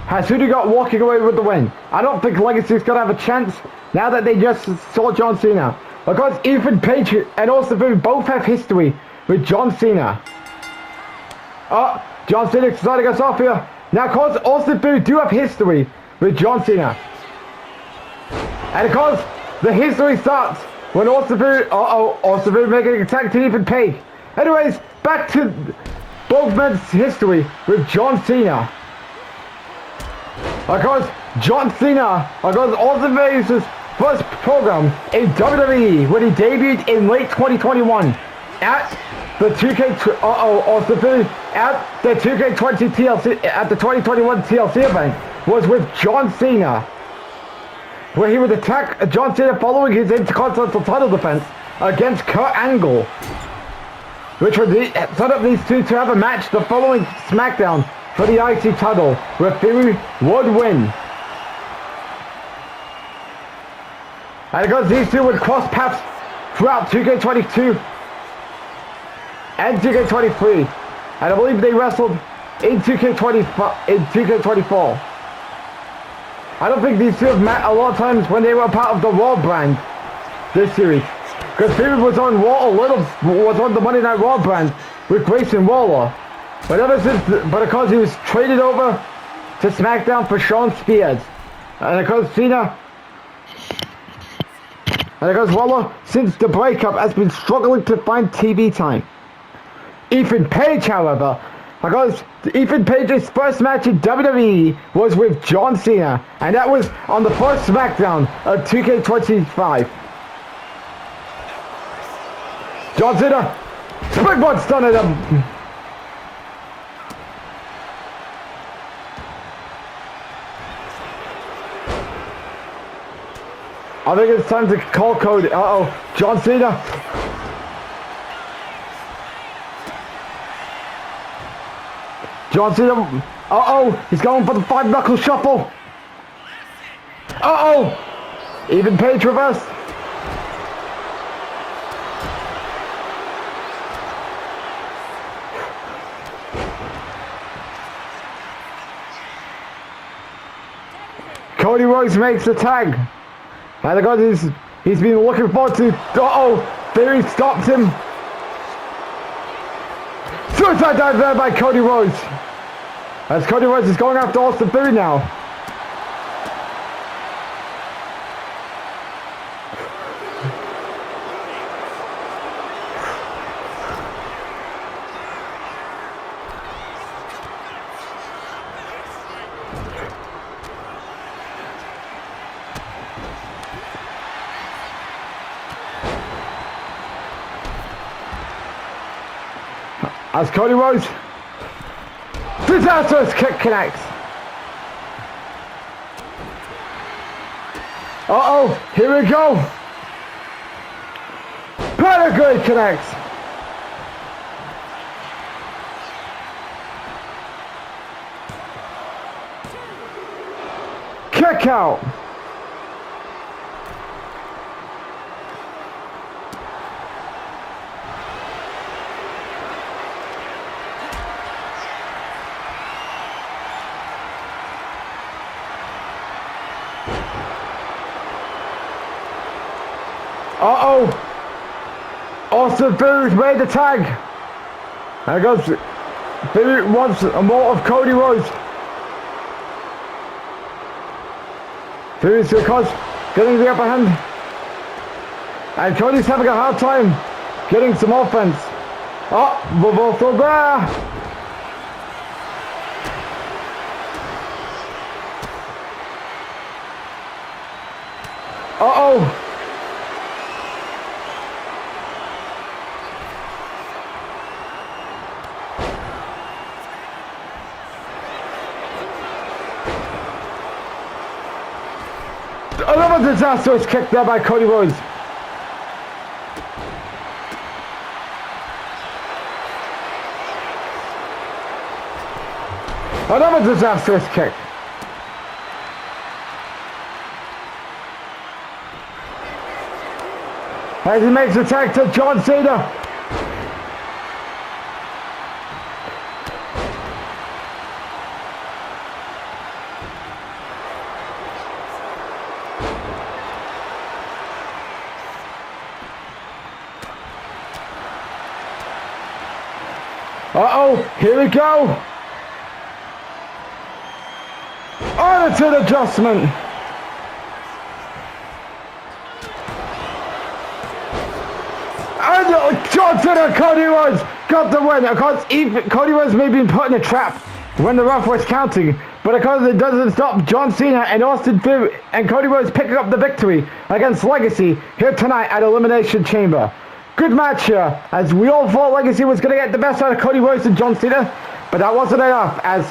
Has Hoodoo got walking away with the win? I don't think Legacy's gonna have a chance now that they just saw John Cena. Because Ethan Page and Austin Theory both have history with John Cena. Oh, John Cena starting us off here. Now, of course, Austin Theory do have history with John Cena. And of course, the history starts when Austin Theory, Austin Theory making an attack to Ethan Page. Anyways, back to both men's history with John Cena. Of course, John Cena, of course, Austin Theory's first program in WWE when he debuted in late 2021 at the 2K, Austin Theory at the 2K20 TLC, at the 2021 TLC event was with John Cena, where he would attack John Cena following his Intercontinental title defense against Kurt Angle, which would set up these two to have a match the following SmackDown for the IC title, where Theory would win. And because these two would cross paths throughout 2K22 and 2K23, and I believe they wrestled in 2K24. I don't think these two have met a lot of times when they were part of the Raw brand this series, because Theory was on Raw was on the Monday Night Raw brand with Grayson Waller. But of course he was traded over to SmackDown for Sean Spears. And of course Cena, and of course Waller, since the breakup, has been struggling to find TV time. Ethan Page, however, because Ethan Page's first match in WWE was with John Cena, and that was on the first SmackDown of 2K25. John Cena, springboard stunner them. I think it's time to call Cody. John Cena. John Cena. He's going for the 5-knuckle shuffle. Even Page reverse. Cody Rhodes makes the tag. And of course he's been looking forward to. Theory stopped him. Suicide dive there by Cody Rhodes. As Cody Rhodes is going after Austin Theory now. As Cody Rhodes, disastrous kick connects. Here we go. Pedigree connects. kick out. Uh-oh. Austin Theory's made the tag. There goes. Theory wants more of Cody Rhodes. Theory's because getting the upper hand. And Cody's having a hard time getting some offense. Oh, reversal there. Uh-oh. Another disastrous kick there by Cody Rhodes. Another disastrous kick. As he makes the tag to John Cena. Uh-oh, here we go. Attitude adjustment. And Johnson and Cody Rhodes got the win. Of course, Cody Rhodes may be put in a trap when the ref was counting, but of course it doesn't stop John Cena and Austin Theory and Cody Rhodes picking up the victory against Legacy here tonight at Elimination Chamber. Good match here, as we all thought Legacy was going to get the best out of Cody Rhodes and John Cena, but that wasn't enough, as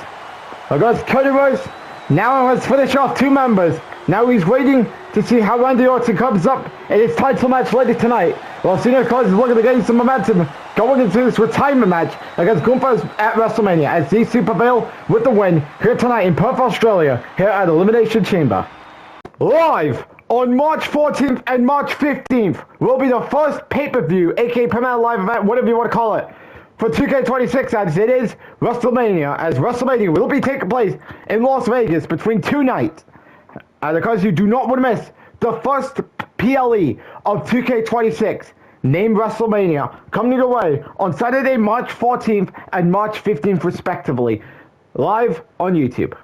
of course Cody Rhodes now has finished off 2 members. Now he's waiting to see how Randy Orton comes up in his title match later tonight. While Cena, of course, is looking to gain some momentum going into this retirement match against Gunther at WrestleMania, as he prevail with the win here tonight in Perth, Australia, here at Elimination Chamber. Live on March 14th and March 15th will be the first pay-per-view, aka Premier Live event, whatever you want to call it, for 2K26, as it is WrestleMania, as WrestleMania will be taking place in Las Vegas between 2 nights. And of course, you do not want to miss the first PLE of 2K26, named WrestleMania, coming your way on Saturday, March 14th and March 15th, respectively, live on YouTube.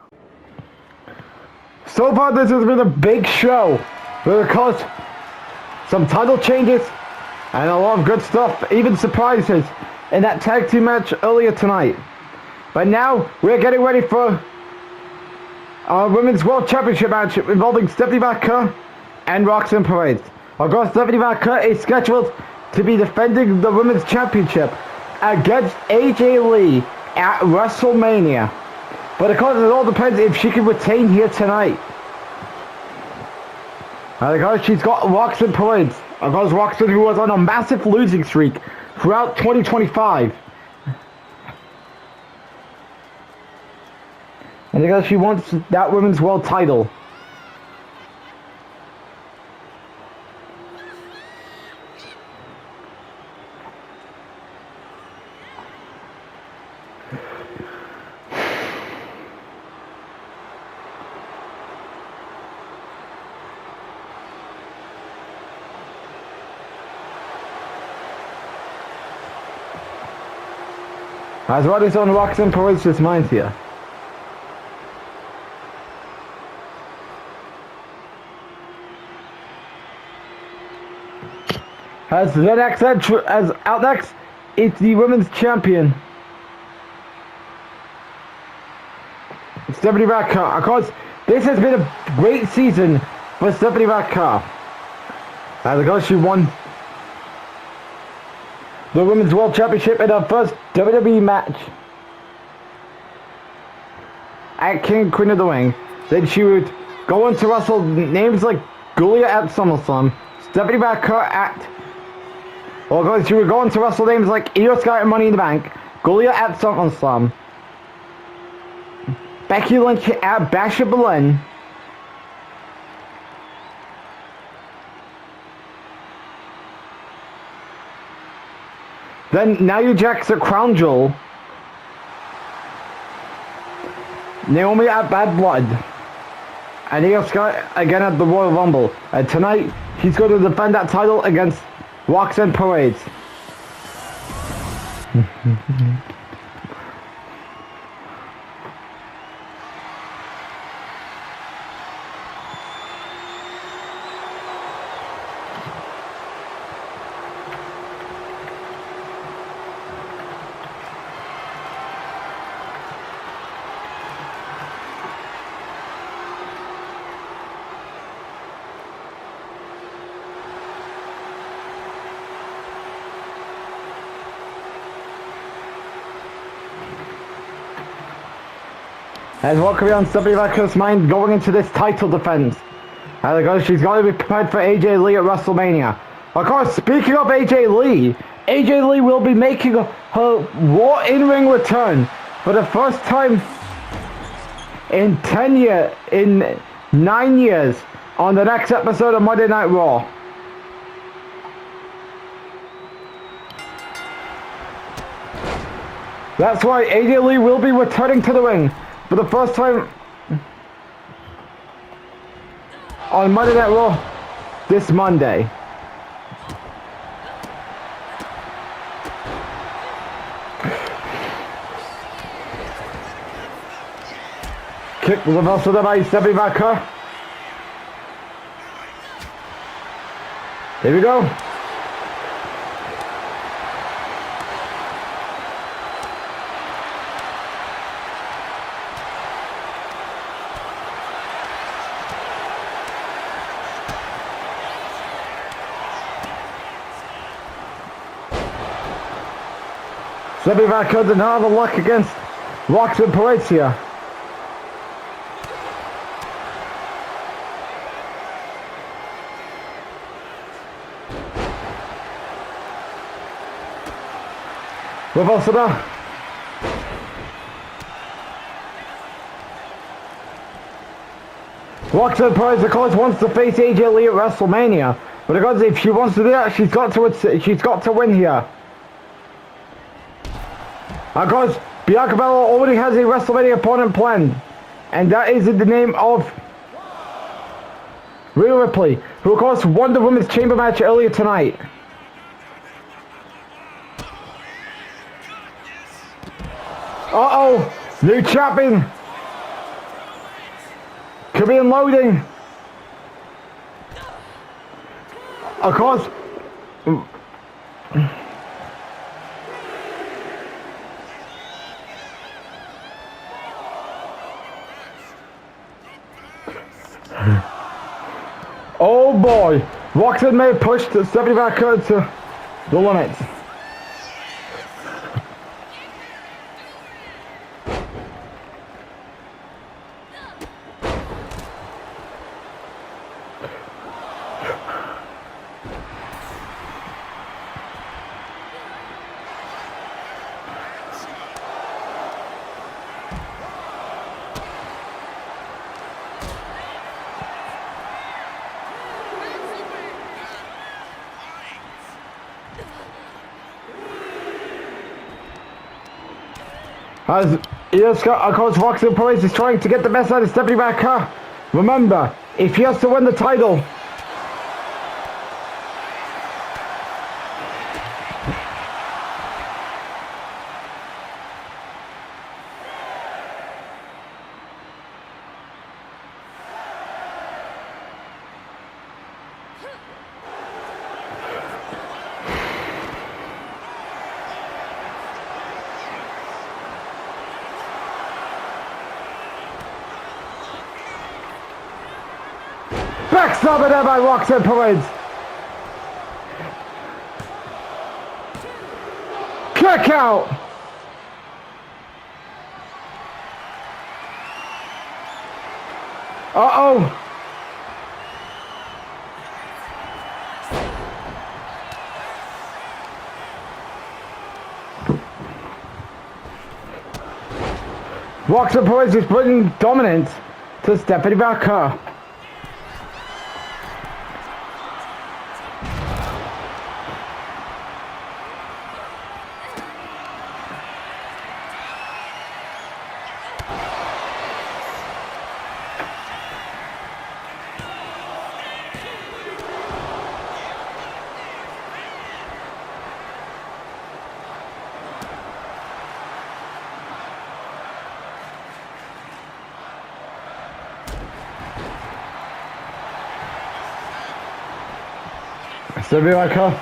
So far, this has been a big show, with of course some title changes and a lot of good stuff, even surprises in that tag team match earlier tonight. But now we're getting ready for our Women's World Championship match involving Stephanie McMahon and Roxanne Perez. Of course, Stephanie McMahon is scheduled to be defending the Women's Championship against AJ Lee at WrestleMania. But of course, it all depends if she can retain here tonight. And of course, she's got Roxanne Perez. Of course, Roxanne, who was on a massive losing streak throughout 2025. And because she wants that Women's World title. As what is on Roxanne Perez's mind here? As the next as out next, it's the women's champion, Stephanie McMahon. Of course, this has been a great season for Stephanie McMahon. As of course, she won the Women's World Championship in her first WWE match at King and Queen of the Ring. Then she would go on to wrestle names like Gulia at SummerSlam, Stephanie McMahon at... Well, she would go on to wrestle names like Io Sky at Money in the Bank, Gulia at SummerSlam, Becky Lynch at Bash at Berlin, Then Nia Jax at Crown Jewel. Naomi at Bad Blood. And Io Sky again at the Royal Rumble. And tonight, she's going to defend that title against Roxanne Perez. As what could be on Stephanie McMahon's mind going into this title defense? Because she's got to be prepared for AJ Lee at WrestleMania. Of course, speaking of AJ Lee will be making her Raw in-ring return for the first time in 9 years on the next episode of Monday Night Raw. That's why AJ Lee will be returning to the ring for the first time on Monday Night Raw this Monday. Kick reversal by Stephanie McMahon. Here we go. Stephanie McMahon did not have a luck against Roxanne Perez here. Reversal now. Roxanne Perez, of course, wants to face AJ Lee at WrestleMania, but because if she wants to do that, she's got to win here. Of course, Bianca Belair already has a WrestleMania opponent planned, and that is in the name of Rhea Ripley, who of course won the Women's Chamber match earlier tonight. Uh-oh, new champion. Could be unloading. Of course. Oh boy, Roxanne may have pushed Stephanie McMahon to the limit. As of course, Roxanne Perez is trying to get the best out of Stephanie McMahon. Remember, if he has to win the title, backstabber there by Roxanne Perez. Kick out. Uh-oh. Roxanne Perez is bringing dominance to Stephanie McMahon. Stephanie McMahon.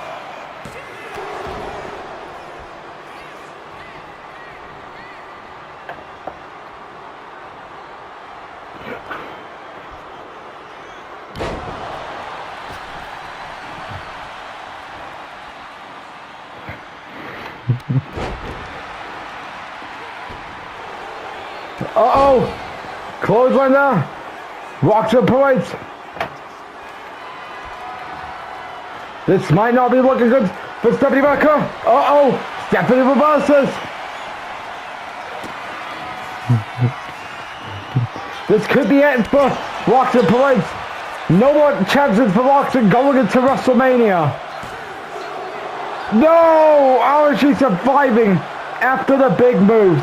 Uh-oh! Clothesline there. Rocks and parades. This might not be looking good for Stephanie McMahon. Uh-oh! Stephanie reverses. This could be it for Rocks and parades. No more chances for Roxanne going into WrestleMania. No! How is she surviving after the big moves?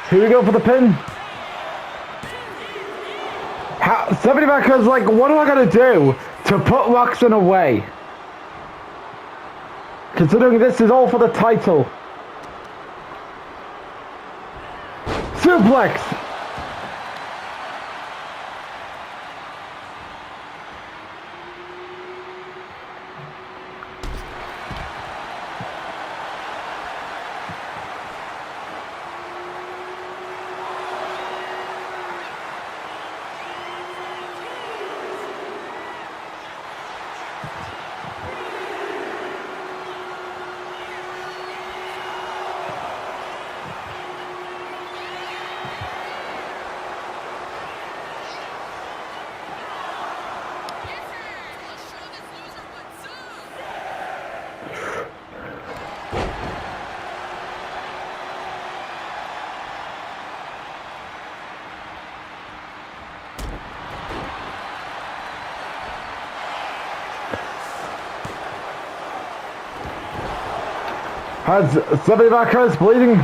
Here we go for the pin. Stephanie McMahon's like, what am I gonna do to put Roxanne away? Considering this is all for the title. Suplex! Has Stephanie McMahon bleeding?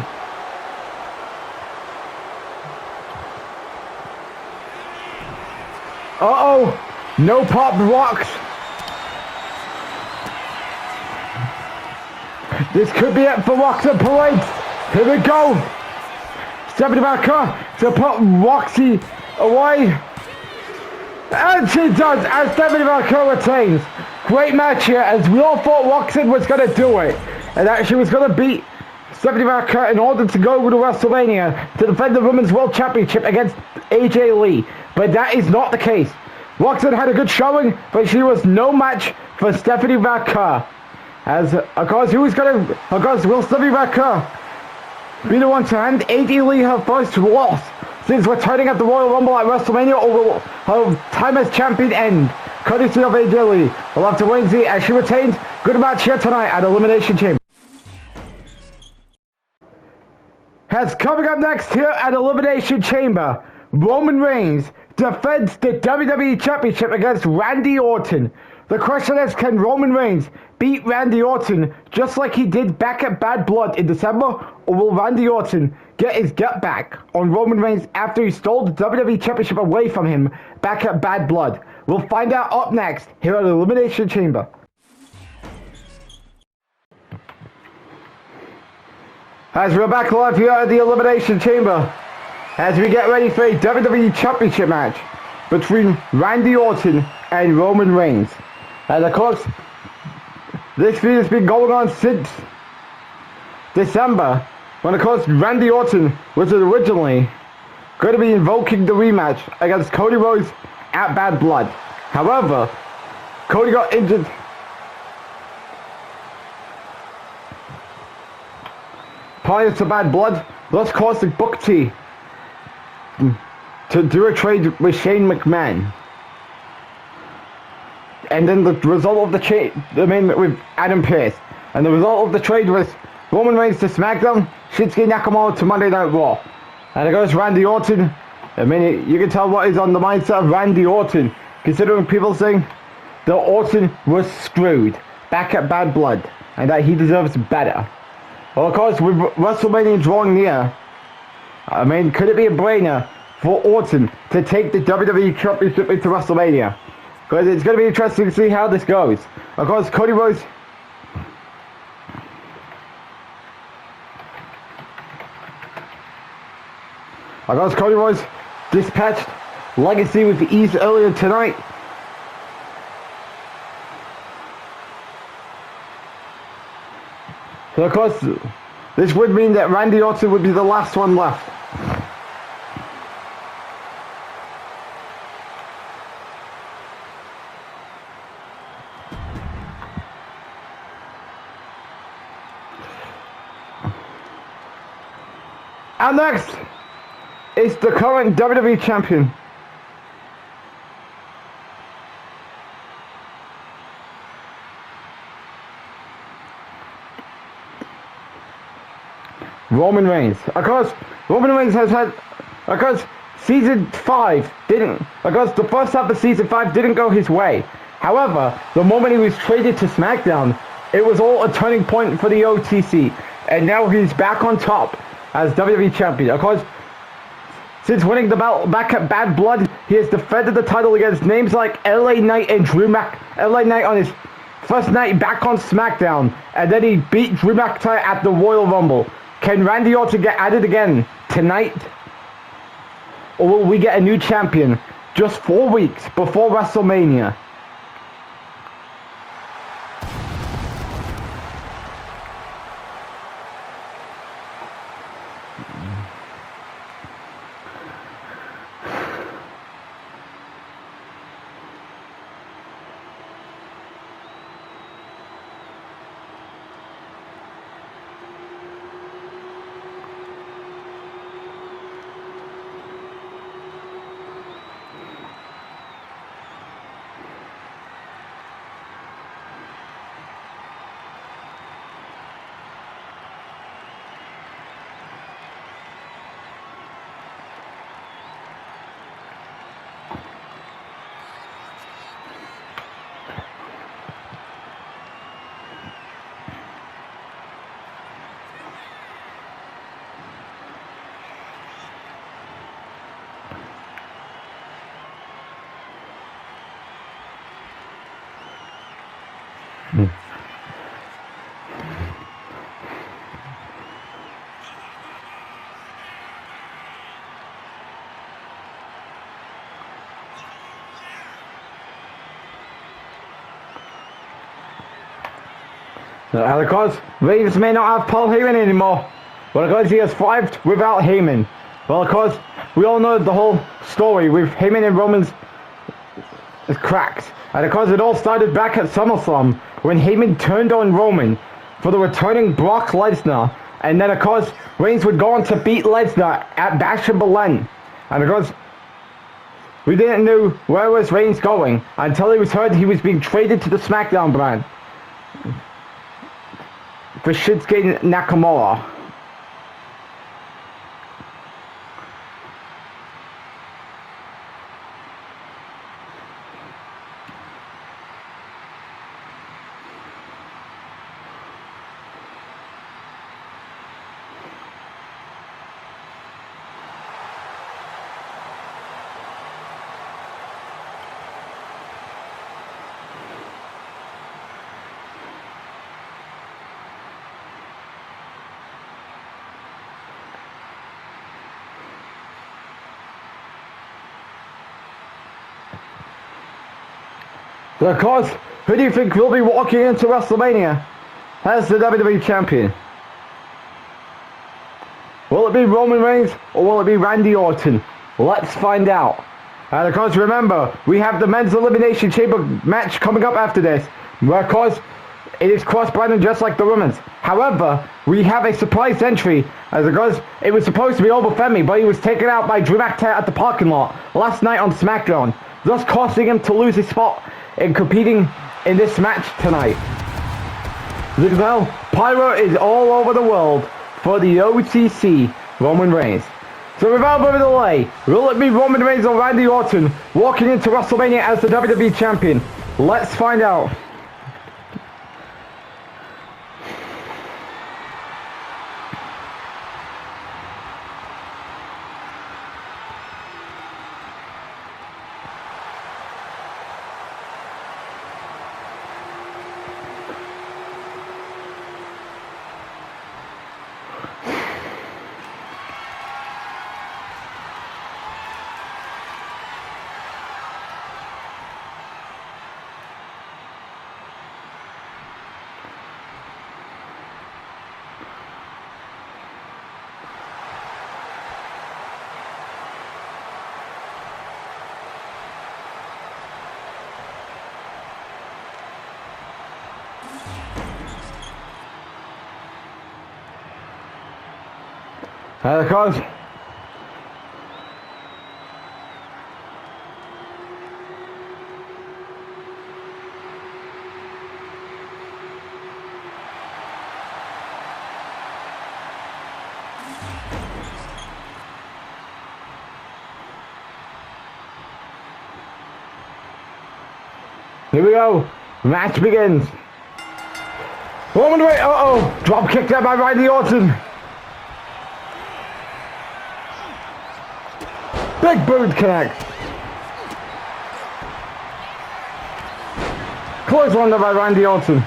Uh-oh! No pop rocks! This could be it for Rocks and Parades! Here we go! Stephanie McMahon to put Roxy away! And she does, as Stephanie McMahon retains. Great match here, as we all thought Roxanne was going to do it. And that she was going to beat Stephanie McMahon in order to go to WrestleMania to defend the Women's World Championship against AJ Lee. But that is not the case. Roxanne had a good showing, but she was no match for Stephanie McMahon. As, of course, will Stephanie McMahon be the one to hand AJ Lee her first loss since returning at the Royal Rumble at WrestleMania, or will her time as champion end? Courtesy of AJ Lee. We'll have to wait and see as she retains. Good match here tonight at Elimination Chamber. As coming up next here at Elimination Chamber, Roman Reigns defends the WWE Championship against Randy Orton. The question is, can Roman Reigns beat Randy Orton just like he did back at Bad Blood in December, or will Randy Orton get his get back on Roman Reigns after he stole the WWE Championship away from him back at Bad Blood? We'll find out up next here at Elimination Chamber. As we're back live here at the Elimination Chamber, as we get ready for a WWE Championship match between Randy Orton and Roman Reigns. And of course, this feud has been going on since December, when of course Randy Orton was originally going to be invoking the rematch against Cody Rhodes at Bad Blood. However, Cody got injured prior to Bad Blood, thus causing Booker T to do a trade with Shane McMahon. And then the result of the trade, with Adam Pearce. And the result of the trade was Roman Reigns to SmackDown, Shinsuke Nakamura to Monday Night Raw. And it goes Randy Orton. You can tell what is on the mindset of Randy Orton, considering people saying that Orton was screwed back at Bad Blood and that he deserves better. Well, of course, with WrestleMania drawing near, could it be a brainer for Orton to take the WWE Championship into WrestleMania. Because it's going to be interesting to see how this goes. Of course, Cody Rhodes... Of course, Cody Rhodes dispatched Legacy with ease earlier tonight. So of course, this would mean that Randy Orton would be the last one left. And next is the current WWE Champion. Roman Reigns. Of course, Roman Reigns has had... Of course, Season 5 didn't... Of course, the first half of Season 5 didn't go his way. However, the moment he was traded to SmackDown, it was all a turning point for the OTC. And now he's back on top as WWE Champion. Of course, since winning the belt back at Bad Blood, he has defended the title against names like LA Knight and Drew LA Knight on his first night back on SmackDown. And then he beat Drew McIntyre at the Royal Rumble. Can Randy Orton get added again tonight? Or will we get a new champion just 4 weeks before WrestleMania? And of course, Reigns may not have Paul Heyman anymore. But of course, he has thrived without Heyman. Well, of course, we all know the whole story with Heyman and Roman's cracks. And of course, it all started back at SummerSlam when Heyman turned on Roman for the returning Brock Lesnar. And then, of course, Reigns would go on to beat Lesnar at Bash in Berlin. And of course, we didn't know where was Reigns going until it was heard he was being traded to the SmackDown brand for Shinsuke Nakamura. So of course, who do you think will be walking into WrestleMania as the WWE Champion? Will it be Roman Reigns or will it be Randy Orton? Let's find out. And of course, remember, we have the men's Elimination Chamber match coming up after this, where of course, it is cross-branded just like the women's. However, we have a surprise entry, as of course, it was supposed to be Obafemi, but he was taken out by Drew McIntyre at the parking lot last night on SmackDown, thus costing him to lose his spot in competing in this match tonight. Look now, Pyro is all over the world for the OTC Roman Reigns. So without further delay, will it be Roman Reigns or Randy Orton walking into WrestleMania as the WWE Champion? Let's find out. Of course. Here we go. Match begins. Roman Reigns. Uh-oh. Drop kick there by Randy Orton. Big boot connect. Close one there by Randy Orton.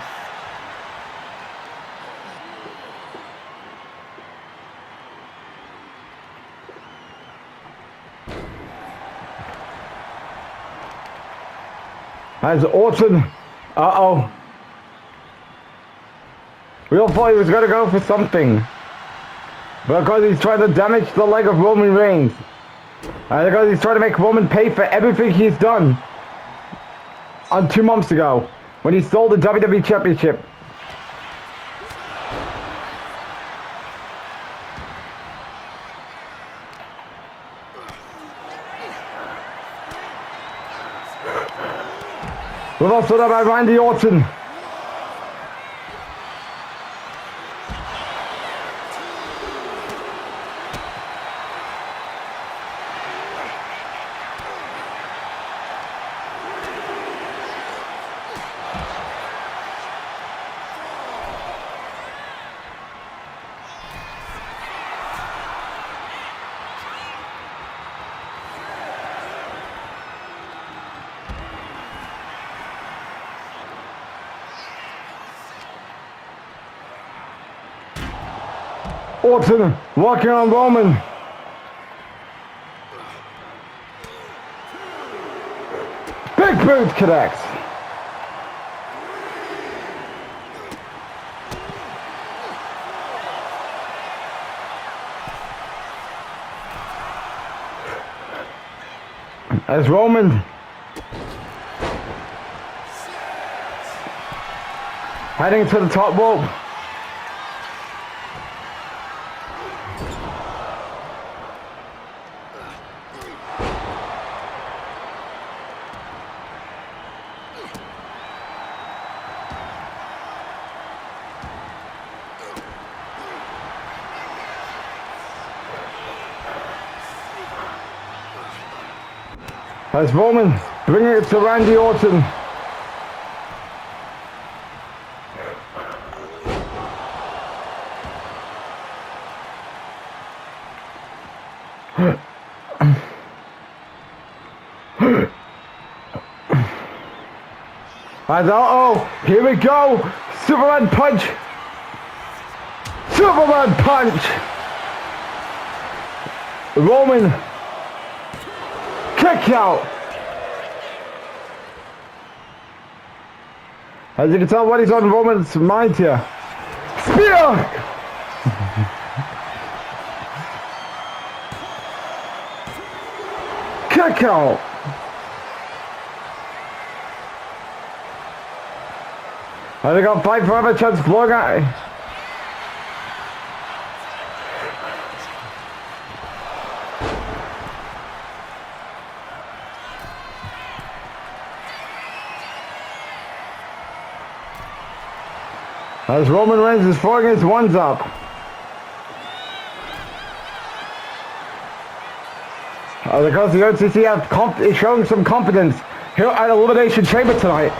As Orton, uh-oh. We all thought he was going to go for something. Because he's trying to damage the leg of Roman Reigns. And because he's trying to make Roman pay for everything he's done. On 2 months ago, when he stole the WWE Championship. We've also done by Randy Orton. Orton walking on Roman. Big boot connects. As Roman heading to the top rope. As Roman bringing it to Randy Orton. And uh-oh, here we go. Superman punch. Superman punch. Roman. Kick out. As you can tell what is on Roman's mind here. Spear! Kick out. And they got fight forever chance blowing out. As Roman Reigns is throwing his ones up. Because the OTC is showing some confidence here at Elimination Chamber tonight.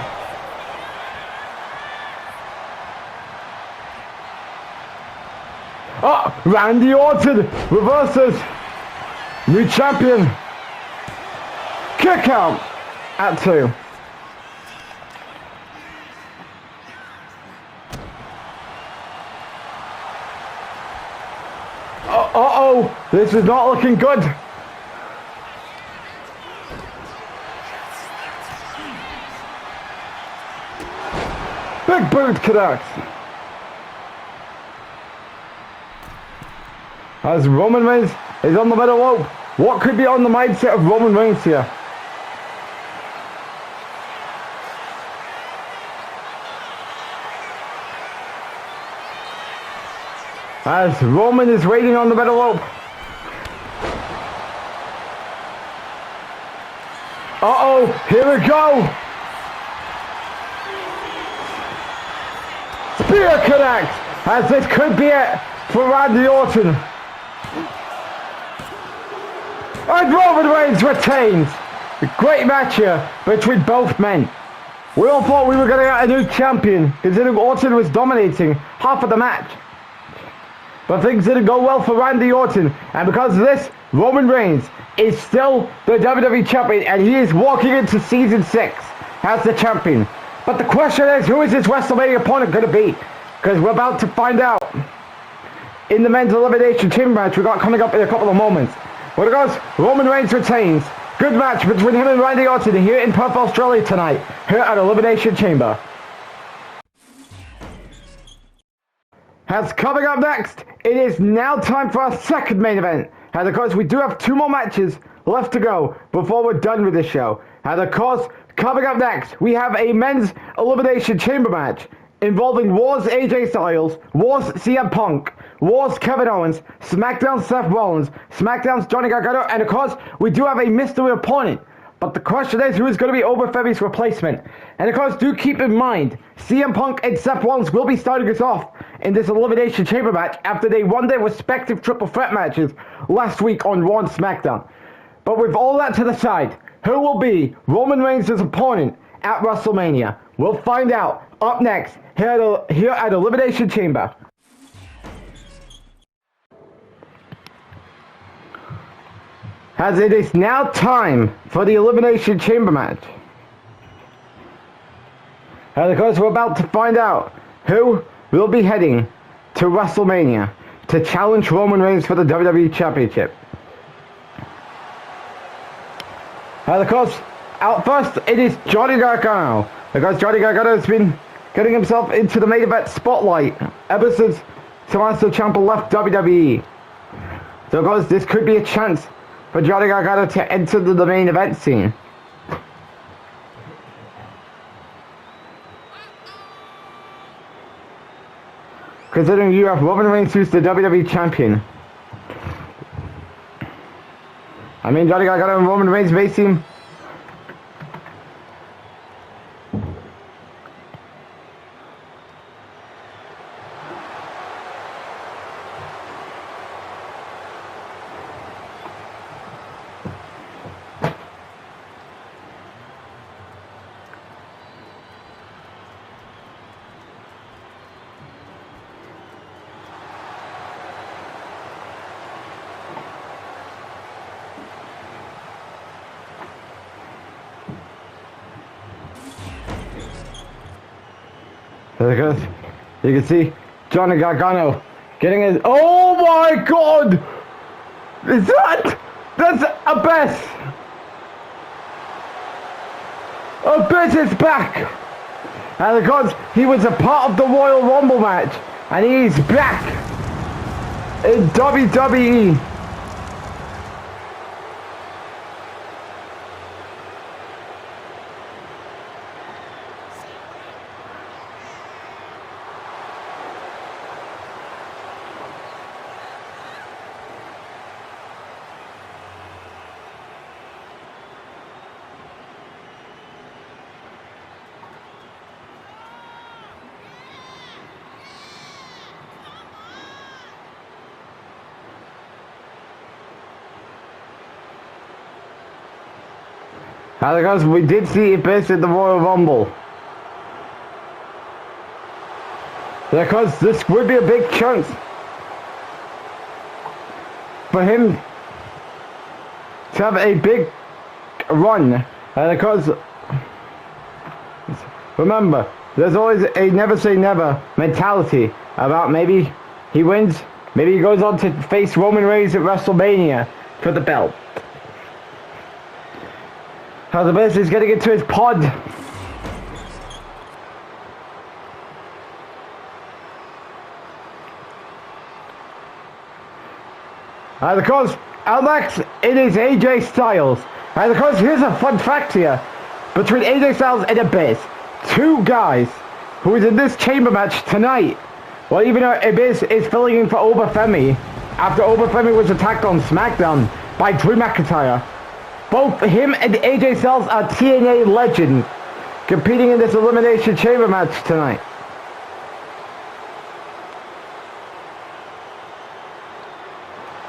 Oh, Randy Orton reverses. New champion. Kick out at 2. Uh-oh, this is not looking good. Big boot connects. As Roman Reigns is on the middle rope. What could be on the mindset of Roman Reigns here? as Roman is waiting on the metal rope. Uh-oh, here we go. Spear connects, as this could be it for Randy Orton. And Roman Reigns retains. A great match here between both men. We all thought we were going to get a new champion, considering Orton was dominating half of the match. But things didn't go well for Randy Orton, and because of this, Roman Reigns is still the WWE champion, and he is walking into season 6 as the champion. But the question is, who is his WrestleMania opponent going to be? Because we're about to find out in the men's elimination chamber match we got coming up in a couple of moments. But it goes, Roman Reigns retains. Good match between him and Randy Orton here in Perth, Australia tonight, here at Elimination Chamber. As coming up next, it is now time for our second main event. And of course, we do have 2 more matches left to go before we're done with this show. And of course, coming up next, we have a men's elimination chamber match involving Wars AJ Styles, Wars CM Punk, Wars Kevin Owens, SmackDown Seth Rollins, SmackDown's Johnny Gargano, and of course, we do have a mystery opponent. But the question is, who is going to be Oba Femi's replacement? And of course, do keep in mind, CM Punk and Seth Rollins will be starting us off in this Elimination Chamber match after they won their respective triple threat matches last week on Raw and SmackDown. But with all that to the side, who will be Roman Reigns' opponent at WrestleMania? We'll find out up next here at Elimination Chamber. As it is now time for the Elimination Chamber match. And of course, we're about to find out who will be heading to WrestleMania to challenge Roman Reigns for the WWE Championship. And of course, out first, it is Johnny Gargano. Because Johnny Gargano has been getting himself into the main event spotlight ever since Tommaso Ciampa left WWE. So of course, this could be a chance for Johnny Gargano to enter the main event scene. Considering you have Roman Reigns, who's the WWE champion. I mean, Johnny Gargano and Roman Reigns may seem because you can see Johnny Gargano getting his. Oh my God! Is that's Abyss? Abyss is back, and because he was a part of the Royal Rumble match, and he's back in WWE. And because we did see Abyss in the Royal Rumble. Because this would be a big chance for him to have a big run. And because, remember, there's always a never say never mentality about maybe he wins, maybe he goes on to face Roman Reigns at WrestleMania for the belt. How the Abyss is getting into his pod. And of course, out next, it is AJ Styles. And of course, here's a fun fact here. Between AJ Styles and Abyss, 2 guys who is in this chamber match tonight. Well, even though Abyss is filling in for Obafemi after Obafemi was attacked on SmackDown by Drew McIntyre. Both him and AJ Styles are TNA legends competing in this Elimination Chamber match tonight.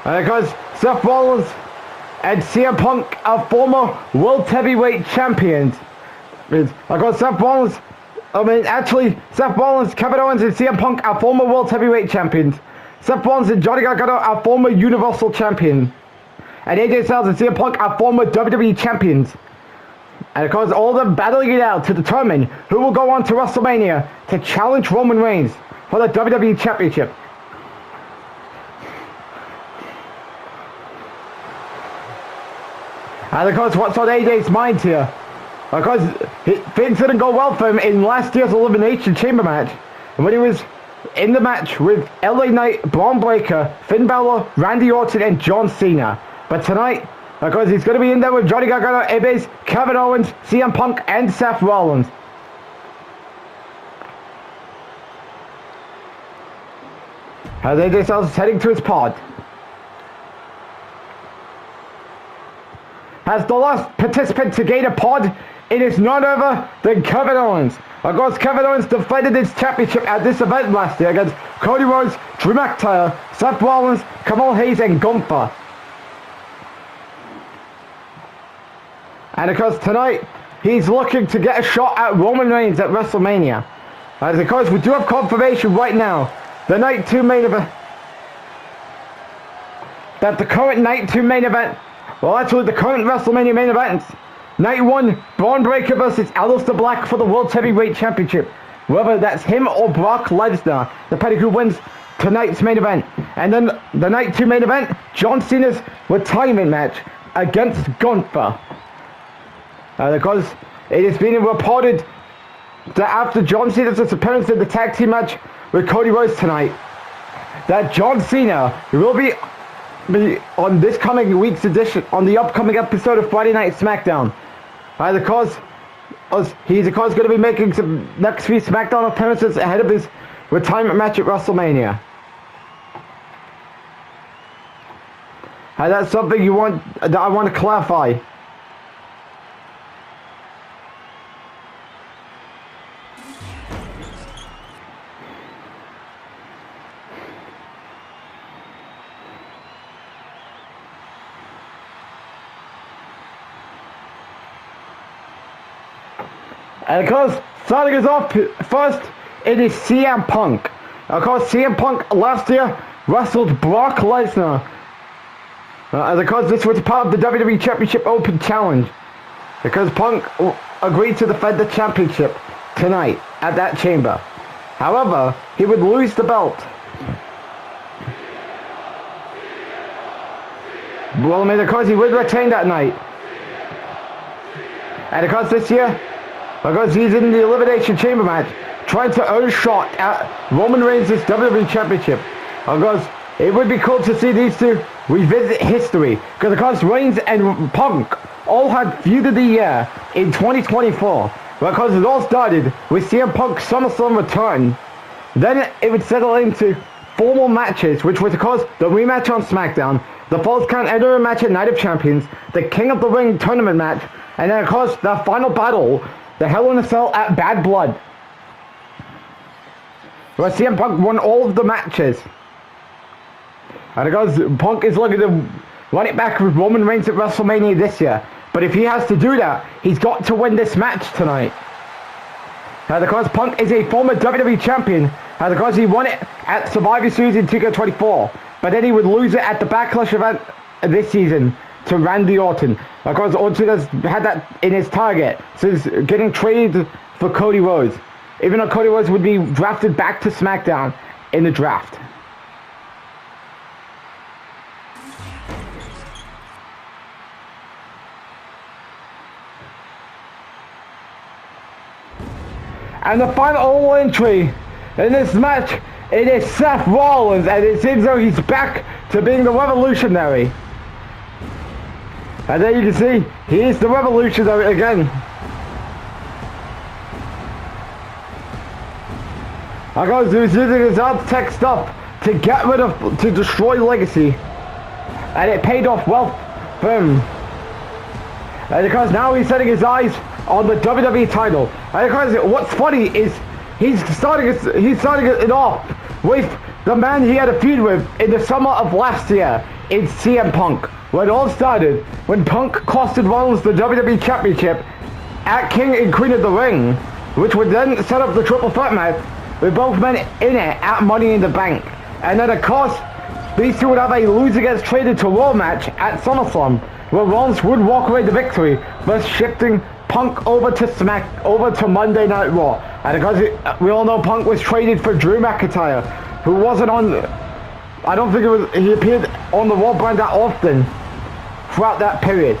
And of course, Seth Rollins and CM Punk are former World Heavyweight Champions. Of course, Seth Rollins, Kevin Owens and CM Punk are former World Heavyweight Champions. Seth Rollins and Johnny Gargano are former Universal Champions. And AJ Styles and CM Punk are former WWE Champions. And of course, all of them battling it out to determine who will go on to WrestleMania to challenge Roman Reigns for the WWE Championship. And of course, what's on AJ's mind here? Of course, things didn't go well for him in last year's Elimination Chamber match. And when he was in the match with LA Knight, Braun Breaker, Finn Balor, Randy Orton, and John Cena. But tonight, of course, he's going to be in there with Johnny Gargano, Abyss, Kevin Owens, CM Punk, and Seth Rollins. As AJ Styles is heading to his pod. As the last participant to gain a pod, it is none other than Kevin Owens. Of course, Kevin Owens defended his championship at this event last year against Cody Rhodes, Drew McIntyre, Seth Rollins, Kamal Hayes, and Gunther. And of course, tonight, he's looking to get a shot at Roman Reigns at WrestleMania. As of course, we do have confirmation right now. The Night 2 main event. That the current Night 2 main event. Well, actually, the current WrestleMania main events. Night 1, Braun Breaker versus Aleister Black for the World Heavyweight Championship. Whether that's him or Brock Lesnar, depending who wins tonight's main event. And then the Night 2 main event, John Cena's retirement match against Gunther. Of course, it has been reported that after John Cena's appearance in the tag team match with Cody Rhodes tonight, that John Cena will be on this coming week's edition, on the upcoming episode of Friday Night SmackDown. Of course, he's of course going to be making some next few SmackDown appearances ahead of his retirement match at WrestleMania. And that's something that I want to clarify. And of course, starting us off first, it is CM Punk. Of course, CM Punk last year wrestled Brock Lesnar. And of course, this was part of the WWE Championship Open Challenge. Because Punk agreed to defend the championship tonight at that chamber. However, he would lose the belt. Well, I mean, of course, he would retain that night. And of course, this year, because he's in the Elimination Chamber match, trying to earn a shot at Roman Reigns' WWE Championship. Of course, it would be cool to see these two revisit history. Because of course, Reigns and Punk all had feud of the year in 2024. Because it all started with CM Punk's SummerSlam return. Then it would settle into formal matches, which was of course the rematch on SmackDown, the Falls Count Anywhere match at Night of Champions, the King of the Ring tournament match, and then of course the final battle, the Hell in a Cell at Bad Blood, where CM Punk won all of the matches. And of course, Punk is looking to run it back with Roman Reigns at WrestleMania this year. But if he has to do that, he's got to win this match tonight. And of course, Punk is a former WWE champion. And of course, he won it at Survivor Series in 2024. But then he would lose it at the Backlash event this season to Randy Orton. Of course, Orton has had that in his target since getting traded for Cody Rhodes. Even though Cody Rhodes would be drafted back to SmackDown in the draft. And the final entry in this match, it is Seth Rollins, and it seems though he's back to being the Revolutionary. And there you can see, he is the Revolutionary again. Because he was using his tech stuff to get rid of, to destroy Legacy. And it paid off well for him. And because now he's setting his eyes on the WWE title. And because what's funny is he's starting it off with the man he had a feud with in the summer of last year in CM Punk. When it all started, when Punk costed Rollins the WWE Championship at King and Queen of the Ring, which would then set up the triple threat match with both men in it at Money in the Bank. And then of course, these two would have a loser gets traded to Raw match at SummerSlam, where Rollins would walk away the victory, thus shifting Punk over to Monday Night Raw. And because we all know Punk was traded for Drew McIntyre, who wasn't on, I don't think he appeared on the Raw brand that often throughout that period.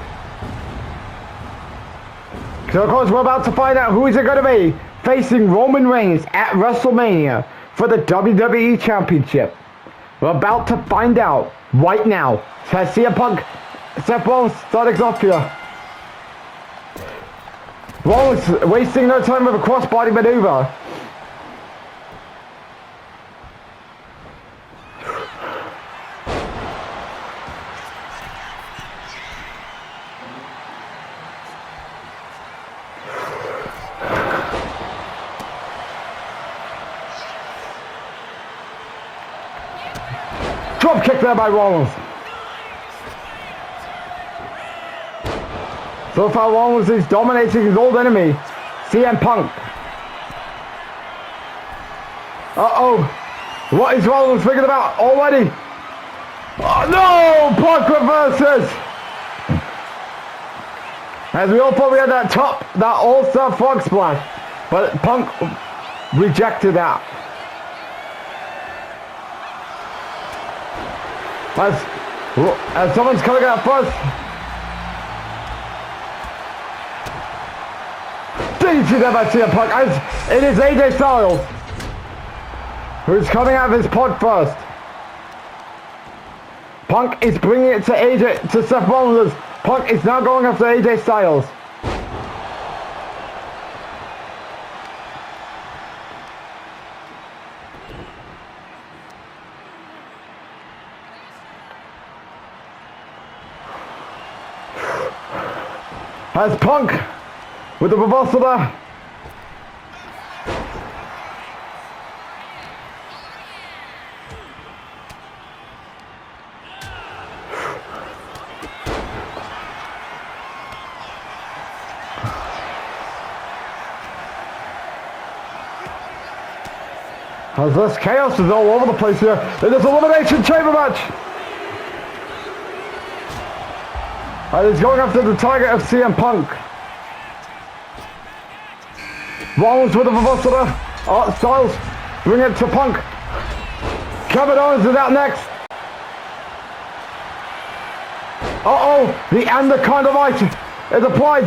So of course we're about to find out who is it going to be facing Roman Reigns at WrestleMania for the WWE Championship. We're about to find out right now. So CM Punk, Seth Rollins starting off here. Rollins wasting no time with a crossbody maneuver. Drop kick there by Rollins. So far Rollins is dominating his old enemy, CM Punk. Uh-oh. What is Rollins thinking about already? Oh no! Punk reverses! As we all thought we had that all-star frog splash. But Punk rejected that. As someone's coming out first. DDT there by CM Punk. As it is AJ Styles who's coming out of his pod first. Punk is bringing it to Seth Rollins. Punk is now going after AJ Styles. Has Punk with the reversal there. As this chaos is all over the place here in this Elimination Chamber match. And he's going after the target of CM Punk. Rollins with a reversal there. Styles bring it to Punk. Kevin Owens is out next. Uh-oh, the Anaconda Bite is applied.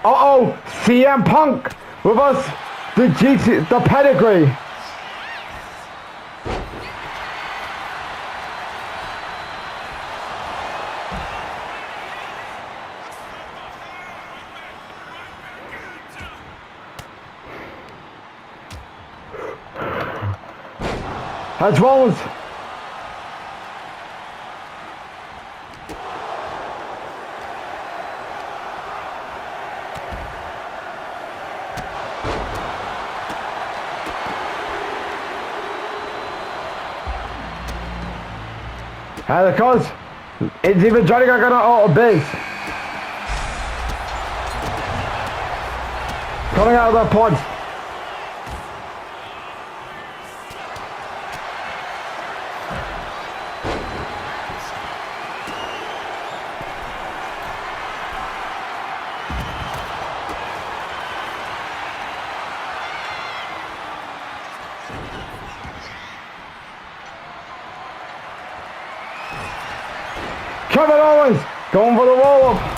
Uh-oh, CM Punk with us, the pedigree. Has Rollins. And of course, it's even Johnny Gargano out of base. Coming out of their pods. Kevin Owens going for the roll-up.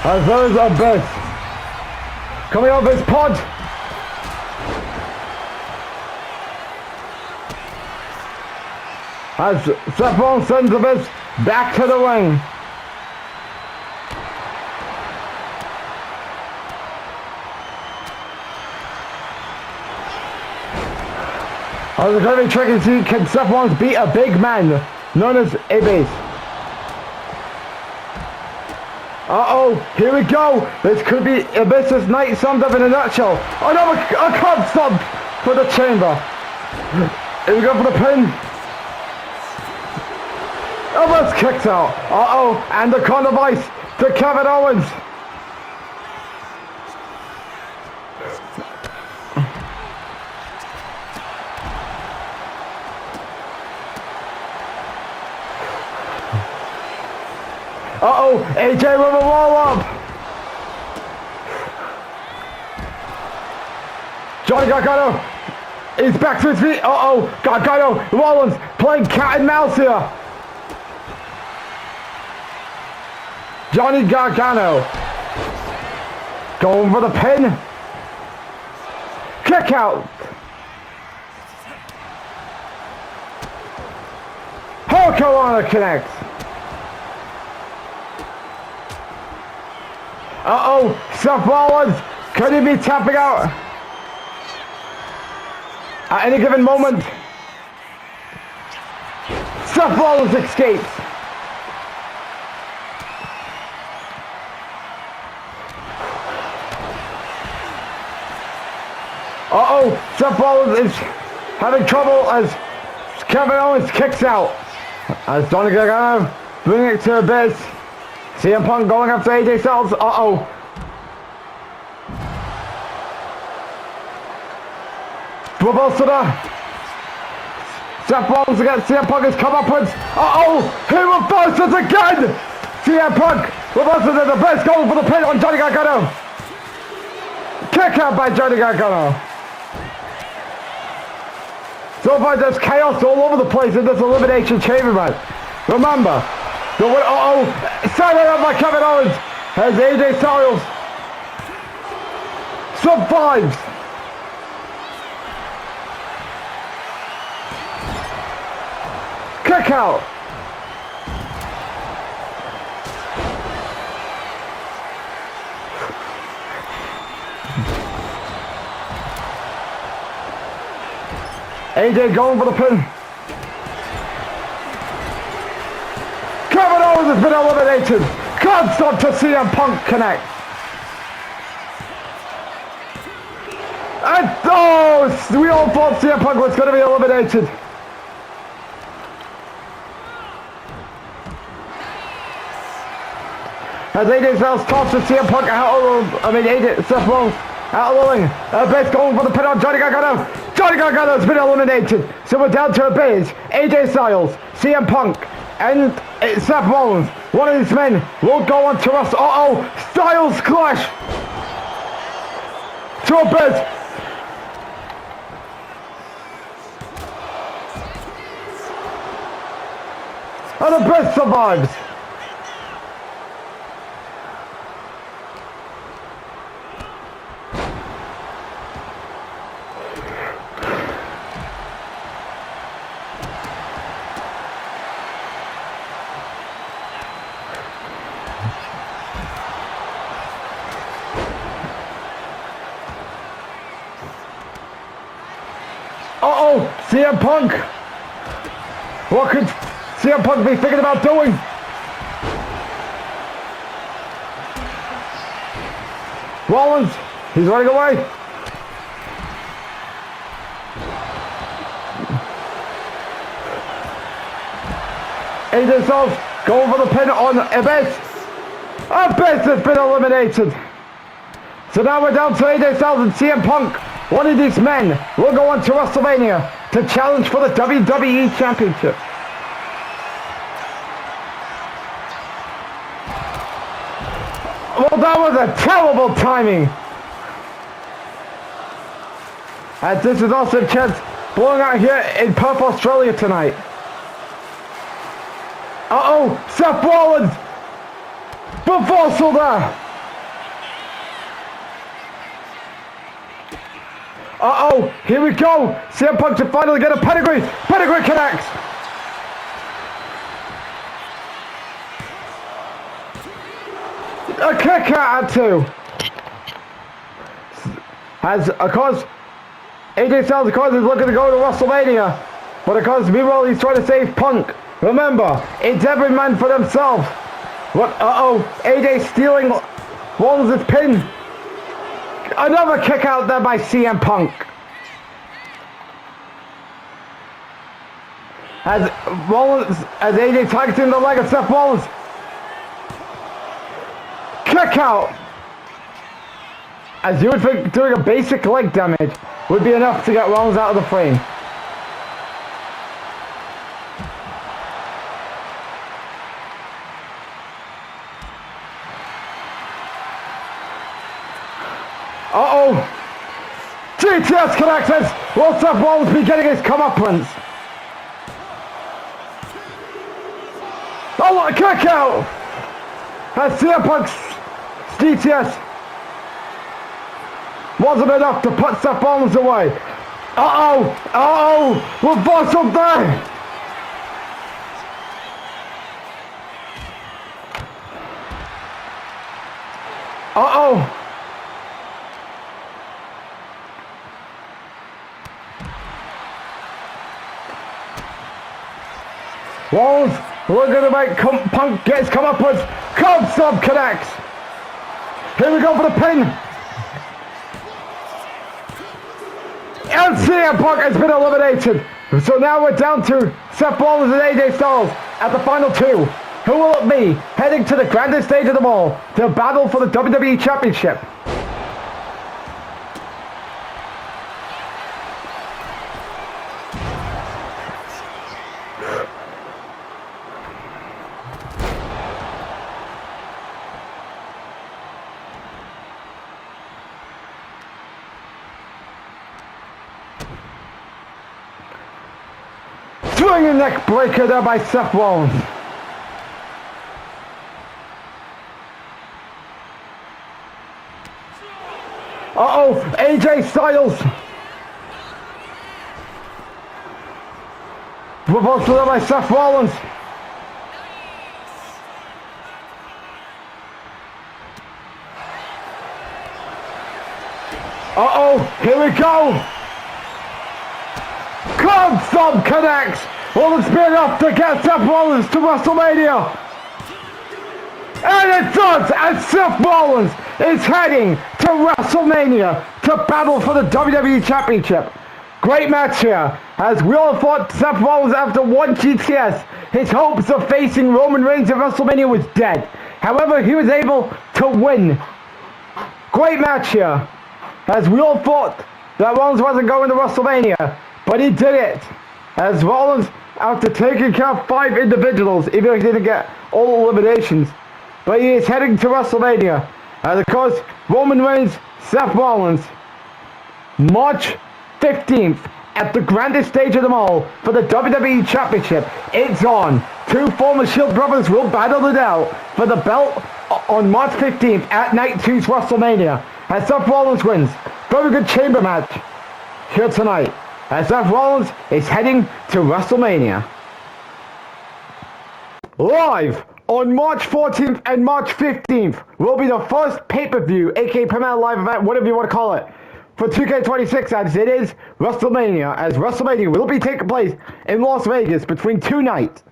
As there is Abyss coming off his pod. As Seth Rollins sends Abyss back to the ring. Oh, it's going to be tricky to see, can Seth Rollins beat a big man known as Abyss? Uh-oh, here we go. This could be Abyss's night summed up in a nutshell. Oh no, a can't stop for the chamber. Here we go for the pin. Abyss kicks out. Uh-oh, and the con of ice to Kevin Owens. Uh-oh, AJ with a roll-up. Johnny Gargano is back to his feet. Uh-oh, Gargano, Rollins playing cat and mouse here. Johnny Gargano going for the pin. Kick out. Hurricanrana connects. Uh-oh, Seth Rollins, could he be tapping out at any given moment? Seth Rollins escapes. Uh-oh, Seth Rollins is having trouble as Kevin Owens kicks out. As Johnny Gargano bringing it to Abyss. CM Punk going after AJ Styles. Uh-oh. Reversal. Seth Rollins against CM Punk has come upwards. Uh-oh. He reverses again. CM Punk reverses at the best, going for the pin on Johnny Gargano. Kick out by Johnny Gargano. So far there's chaos all over the place in this Elimination Chamber match. Remember, the winner, uh-oh, signed up by Kevin Owens as AJ Styles survives. Kick out. AJ going for the pin. Kevin Owens has been eliminated. Can't stop to CM Punk connect. And oh, we all thought CM Punk was going to be eliminated. As AJ Styles tosses CM Punk out of, AJ, Seth Rollins out of the ring. Abyss going for the pin on Johnny Gargano. Johnny Gargano has been eliminated. So we're down to Abyss, AJ Styles, CM Punk, and Seth Rollins. One of these men will go on to us. Uh-oh, Styles clash. To Abyss. And Abyss survives. Uh-oh, CM Punk. What could CM Punk be thinking about doing? Rollins, he's running away. AJ Styles going for the pin on Abyss. Abyss has been eliminated. So now we're down to AJ Styles and CM Punk. One of these men will go on to WrestleMania to challenge for the WWE Championship. Well, that was a terrible timing. And this is also Chance blowing out here in Perth, Australia tonight. Uh-oh, Seth Rollins. Reversal there. Uh-oh, here we go. CM Punk to finally get a pedigree. Pedigree connects. A kick out at 2. As, of course, AJ Styles, of course, is looking to go to WrestleMania. But, of course, meanwhile, he's trying to save Punk. Remember, it's every man for themselves. What? Uh-oh, AJ stealing Rollins' pin. Another kick out there by CM Punk. As AJ tags in the leg of Seth Rollins. Kick out. As you would think doing a basic leg damage would be enough to get Rollins out of the frame. Uh-oh! GTS connects. Will Seth Rollins be getting his comeuppance? Oh, what a kick out! As CM Punk's GTS wasn't enough to put Seth Rollins away. Uh-oh! Uh-oh! Reversal there! Uh-oh! Rollins looking to make Punk gets come upwards. Cold sub connects. Here we go for the pin. And CM Punk has been eliminated. So now we're down to Seth Rollins and AJ Styles at the final 2. Who will it be heading to the grandest stage of them all to battle for the WWE Championship? Swinging neck breaker there by Seth Rollins. Uh-oh, AJ Styles. Reversal there by Seth Rollins. Uh-oh, here we go. Club Stomp connects. Will this be enough to get Seth Rollins to WrestleMania? And it does, as Seth Rollins is heading to WrestleMania to battle for the WWE Championship. Great match here, as we all thought Seth Rollins after one GTS, his hopes of facing Roman Reigns at WrestleMania was dead. However, he was able to win. Great match here, as we all thought that Rollins wasn't going to WrestleMania, but he did it. As Rollins, after taking care of 5 individuals, even though he didn't get all eliminations, but he is heading to WrestleMania. And of course, Roman Reigns, Seth Rollins, March 15th at the grandest stage of them all for the WWE Championship. It's on. 2 former Shield brothers will battle it out for the belt on March 15th at Night 2's WrestleMania. As Seth Rollins wins. Very good chamber match here tonight. As Seth Rollins is heading to WrestleMania. Live on March 14th and March 15th will be the first pay-per-view, aka Premier Live event, whatever you want to call it, for 2K26, as it is WrestleMania, as WrestleMania will be taking place in Las Vegas between 2 nights.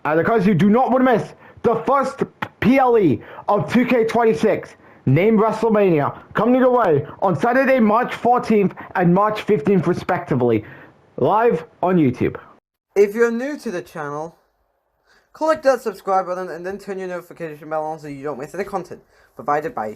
And of course, you do not want to miss the first PLE of 2K26, named WrestleMania, coming your way on Saturday, March 14th and March 15th, respectively, live on YouTube. If you're new to the channel, click that subscribe button and then turn your notification bell on so you don't miss any content provided by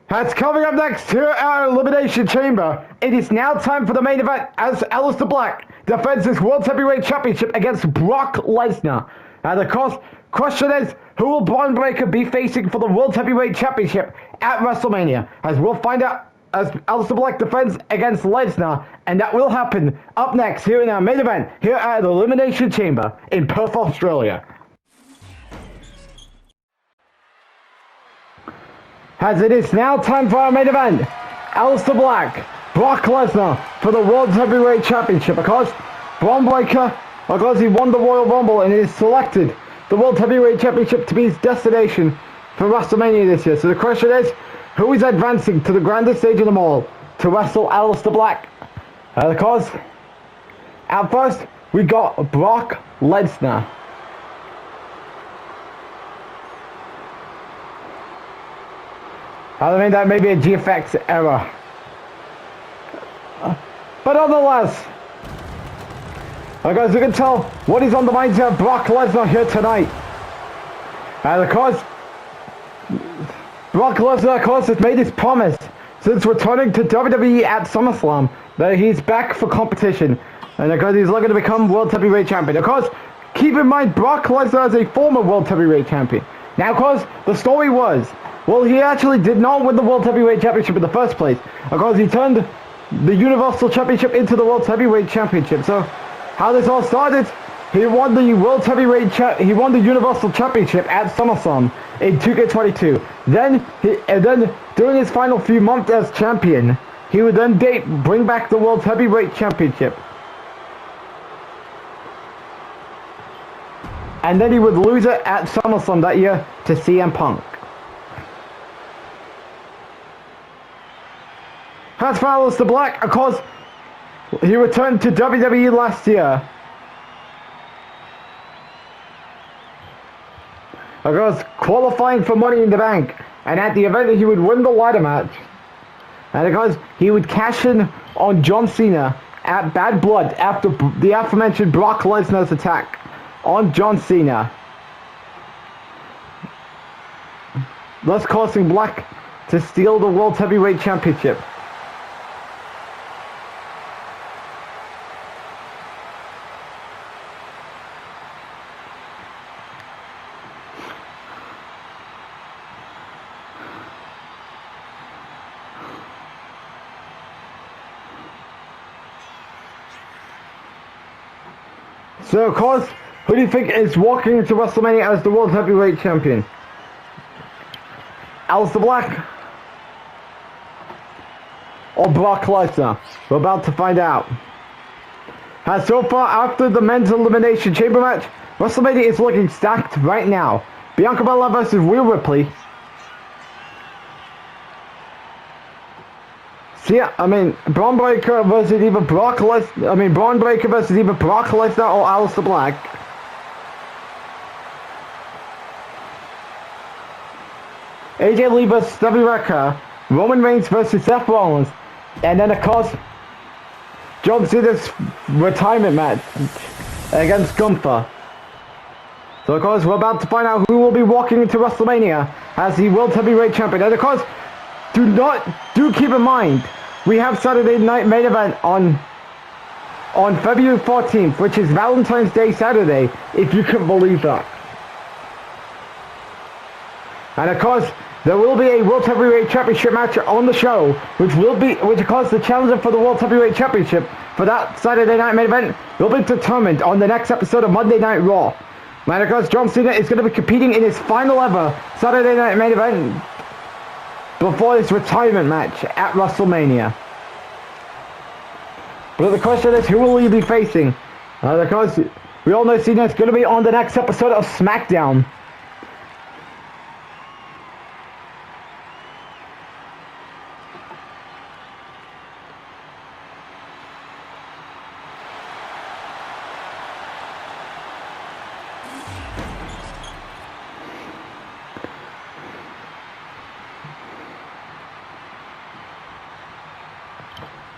That's coming up next to our Elimination Chamber. It is now time for the main event as Aleister Black defends his World Heavyweight Championship against Brock Lesnar. And of course, question is, who will Braun Breaker be facing for the World Heavyweight Championship at WrestleMania? As we'll find out as Aleister Black defends against Lesnar, and that will happen up next here in our main event here at the Elimination Chamber in Perth, Australia. as it is now time for our main event. Aleister Black, Brock Lesnar for the World Heavyweight Championship. Because Braun Breaker, because he won the Royal Rumble and is selected the World Heavyweight Championship to be his destination for WrestleMania this year. So the question is, who is advancing to the grandest stage of them all to wrestle Aleister Black? Because at first we got Brock Lesnar. I mean, that may be a GFX error. But nonetheless, as you can tell, what is on the minds of Brock Lesnar here tonight. And of course, Brock Lesnar, of course, has made his promise since returning to WWE at SummerSlam that he's back for competition. And of course, he's looking to become World Heavyweight Champion. Of course, keep in mind, Brock Lesnar is a former World Heavyweight Champion. Now, of course, the story was, well, he actually did not win the World Heavyweight Championship in the first place. Of course, he turned the Universal Championship into the World Heavyweight Championship. So, how this all started, he won the he won the Universal Championship at SummerSlam in 2K22. Then, during his final few months as champion, he would then bring back the World Heavyweight Championship. And then he would lose it at SummerSlam that year to CM Punk. As for Aleister Black, of course, he returned to WWE last year. Of course, qualifying for Money in the Bank. And at the event, he would win the ladder match. And of course, he would cash in on John Cena at Bad Blood after the aforementioned Brock Lesnar's attack on John Cena, thus causing Black to steal the World Heavyweight Championship. So, of course, who do you think is walking into WrestleMania as the World Heavyweight Champion? Aleister Black or Brock Lesnar? We're about to find out. As so far, after the men's Elimination Chamber match, WrestleMania is looking stacked right now. Bianca Belair versus Rhea Ripley. See, Braun Breaker versus either Brock Lesnar. Braun Breaker versus either Brock Lesnar or Aleister Black. AJ Lee versus Stevie Ray, Roman Reigns versus Seth Rollins, and then of course John Cena's retirement match against Gunther. So of course we're about to find out who will be walking into WrestleMania as the World Heavyweight Champion. And of course, do keep in mind, we have Saturday Night Main Event on February 14th, which is Valentine's Day Saturday, if you can believe that. And of course, there will be a World Heavyweight Championship match on the show, which of course the challenger for the World Heavyweight Championship for that Saturday Night Main Event will be determined on the next episode of Monday Night Raw. And of course, John Cena is going to be competing in his final ever Saturday Night Main Event before his retirement match at WrestleMania. But the question is, who will he be facing? Because we all know Cena is going to be on the next episode of SmackDown.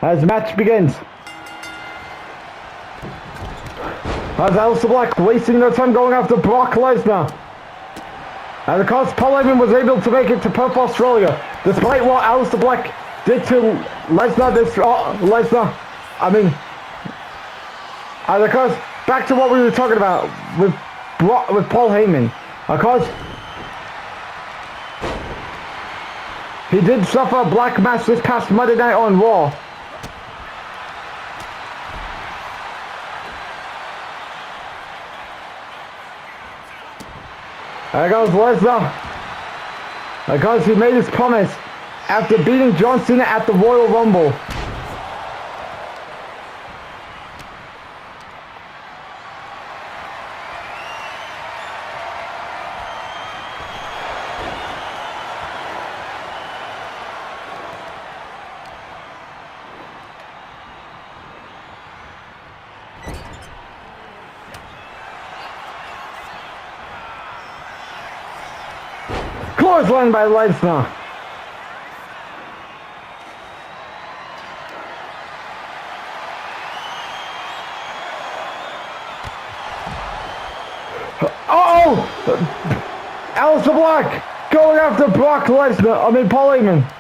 As the match begins, as Aleister Black wasting no time going after Brock Lesnar. And of course, Paul Heyman was able to make it to Perth, Australia, despite what Aleister Black did to Lesnar. And of course, back to what we were talking about with Paul Heyman. Of course, he did suffer a black mass this past Monday night on Raw. There goes Lesnar. Because he made his promise after beating John Cena at the Royal Rumble. Clothesline by Lesnar. Aleister Black going after Brock Lesnar. Paul Heyman.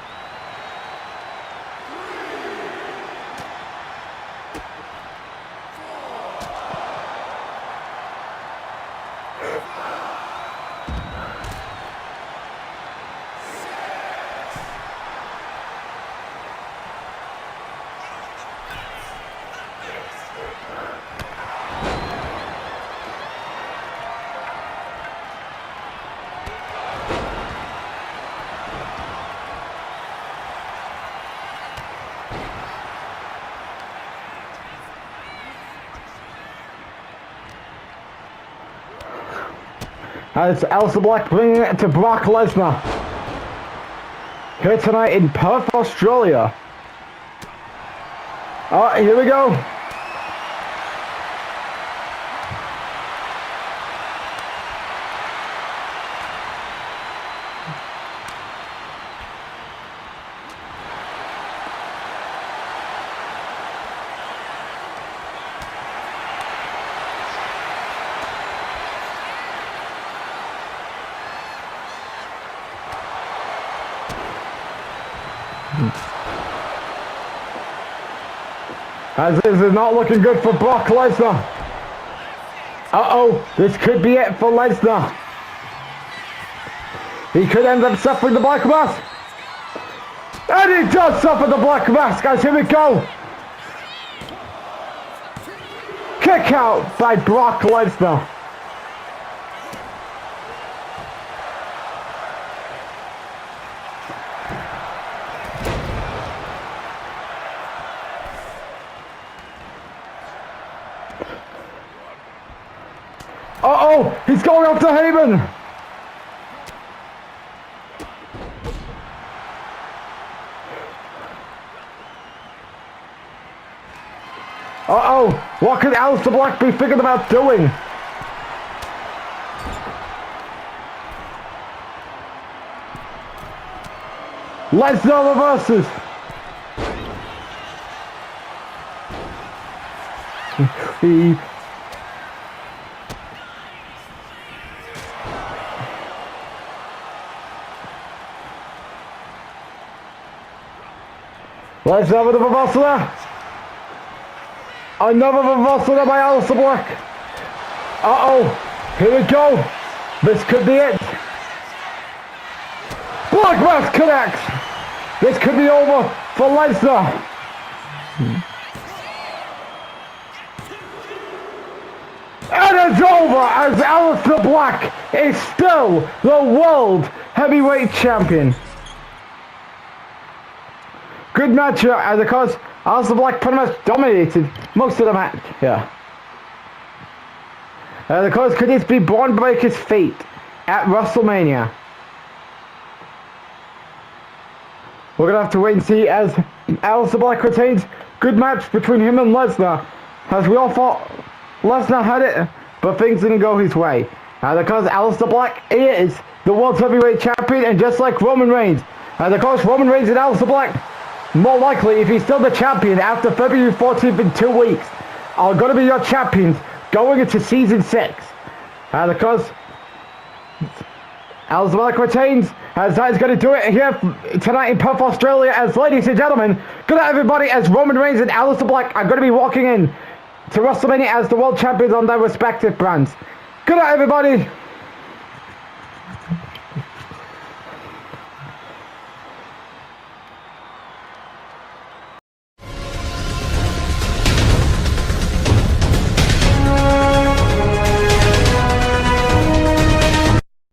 As Aleister Black bringing it to Brock Lesnar. Here tonight in Perth, Australia. Oh, here we go. As this is not looking good for Brock Lesnar. Uh-oh, this could be it for Lesnar. He could end up suffering the Black Mask. And he does suffer the Black Mask, guys. Here we go. Kick out by Brock Lesnar. Uh-oh, he's going up to Heyman. Uh-oh, what could Aleister Black be thinking about doing? Lesnar reverses. He... Lesnar with a reversal there. Another reversal there by Aleister Black. Uh-oh. Here we go. This could be it. Black Mask connects. This could be over for Lesnar. And it's over as Aleister Black is still the World Heavyweight Champion. Good match here, and of course, Aleister Black pretty much dominated most of the match here. And of course, could this be Braun Breaker's fate at WrestleMania? We're going to have to wait and see as Aleister Black retains. Good match between him and Lesnar. As we all thought Lesnar had it, but things didn't go his way. And of course, Aleister Black is the World Heavyweight Champion, and just like Roman Reigns. And of course, Roman Reigns and Aleister Black, more likely, if he's still the champion after February 14th in 2 weeks, are going to be your champions going into Season 6. And of course, Aleister Black retains, as that is going to do it here tonight in Perth, Australia, as ladies and gentlemen, good night everybody, as Roman Reigns and Aleister Black are going to be walking in to WrestleMania as the world champions on their respective brands. Good night everybody.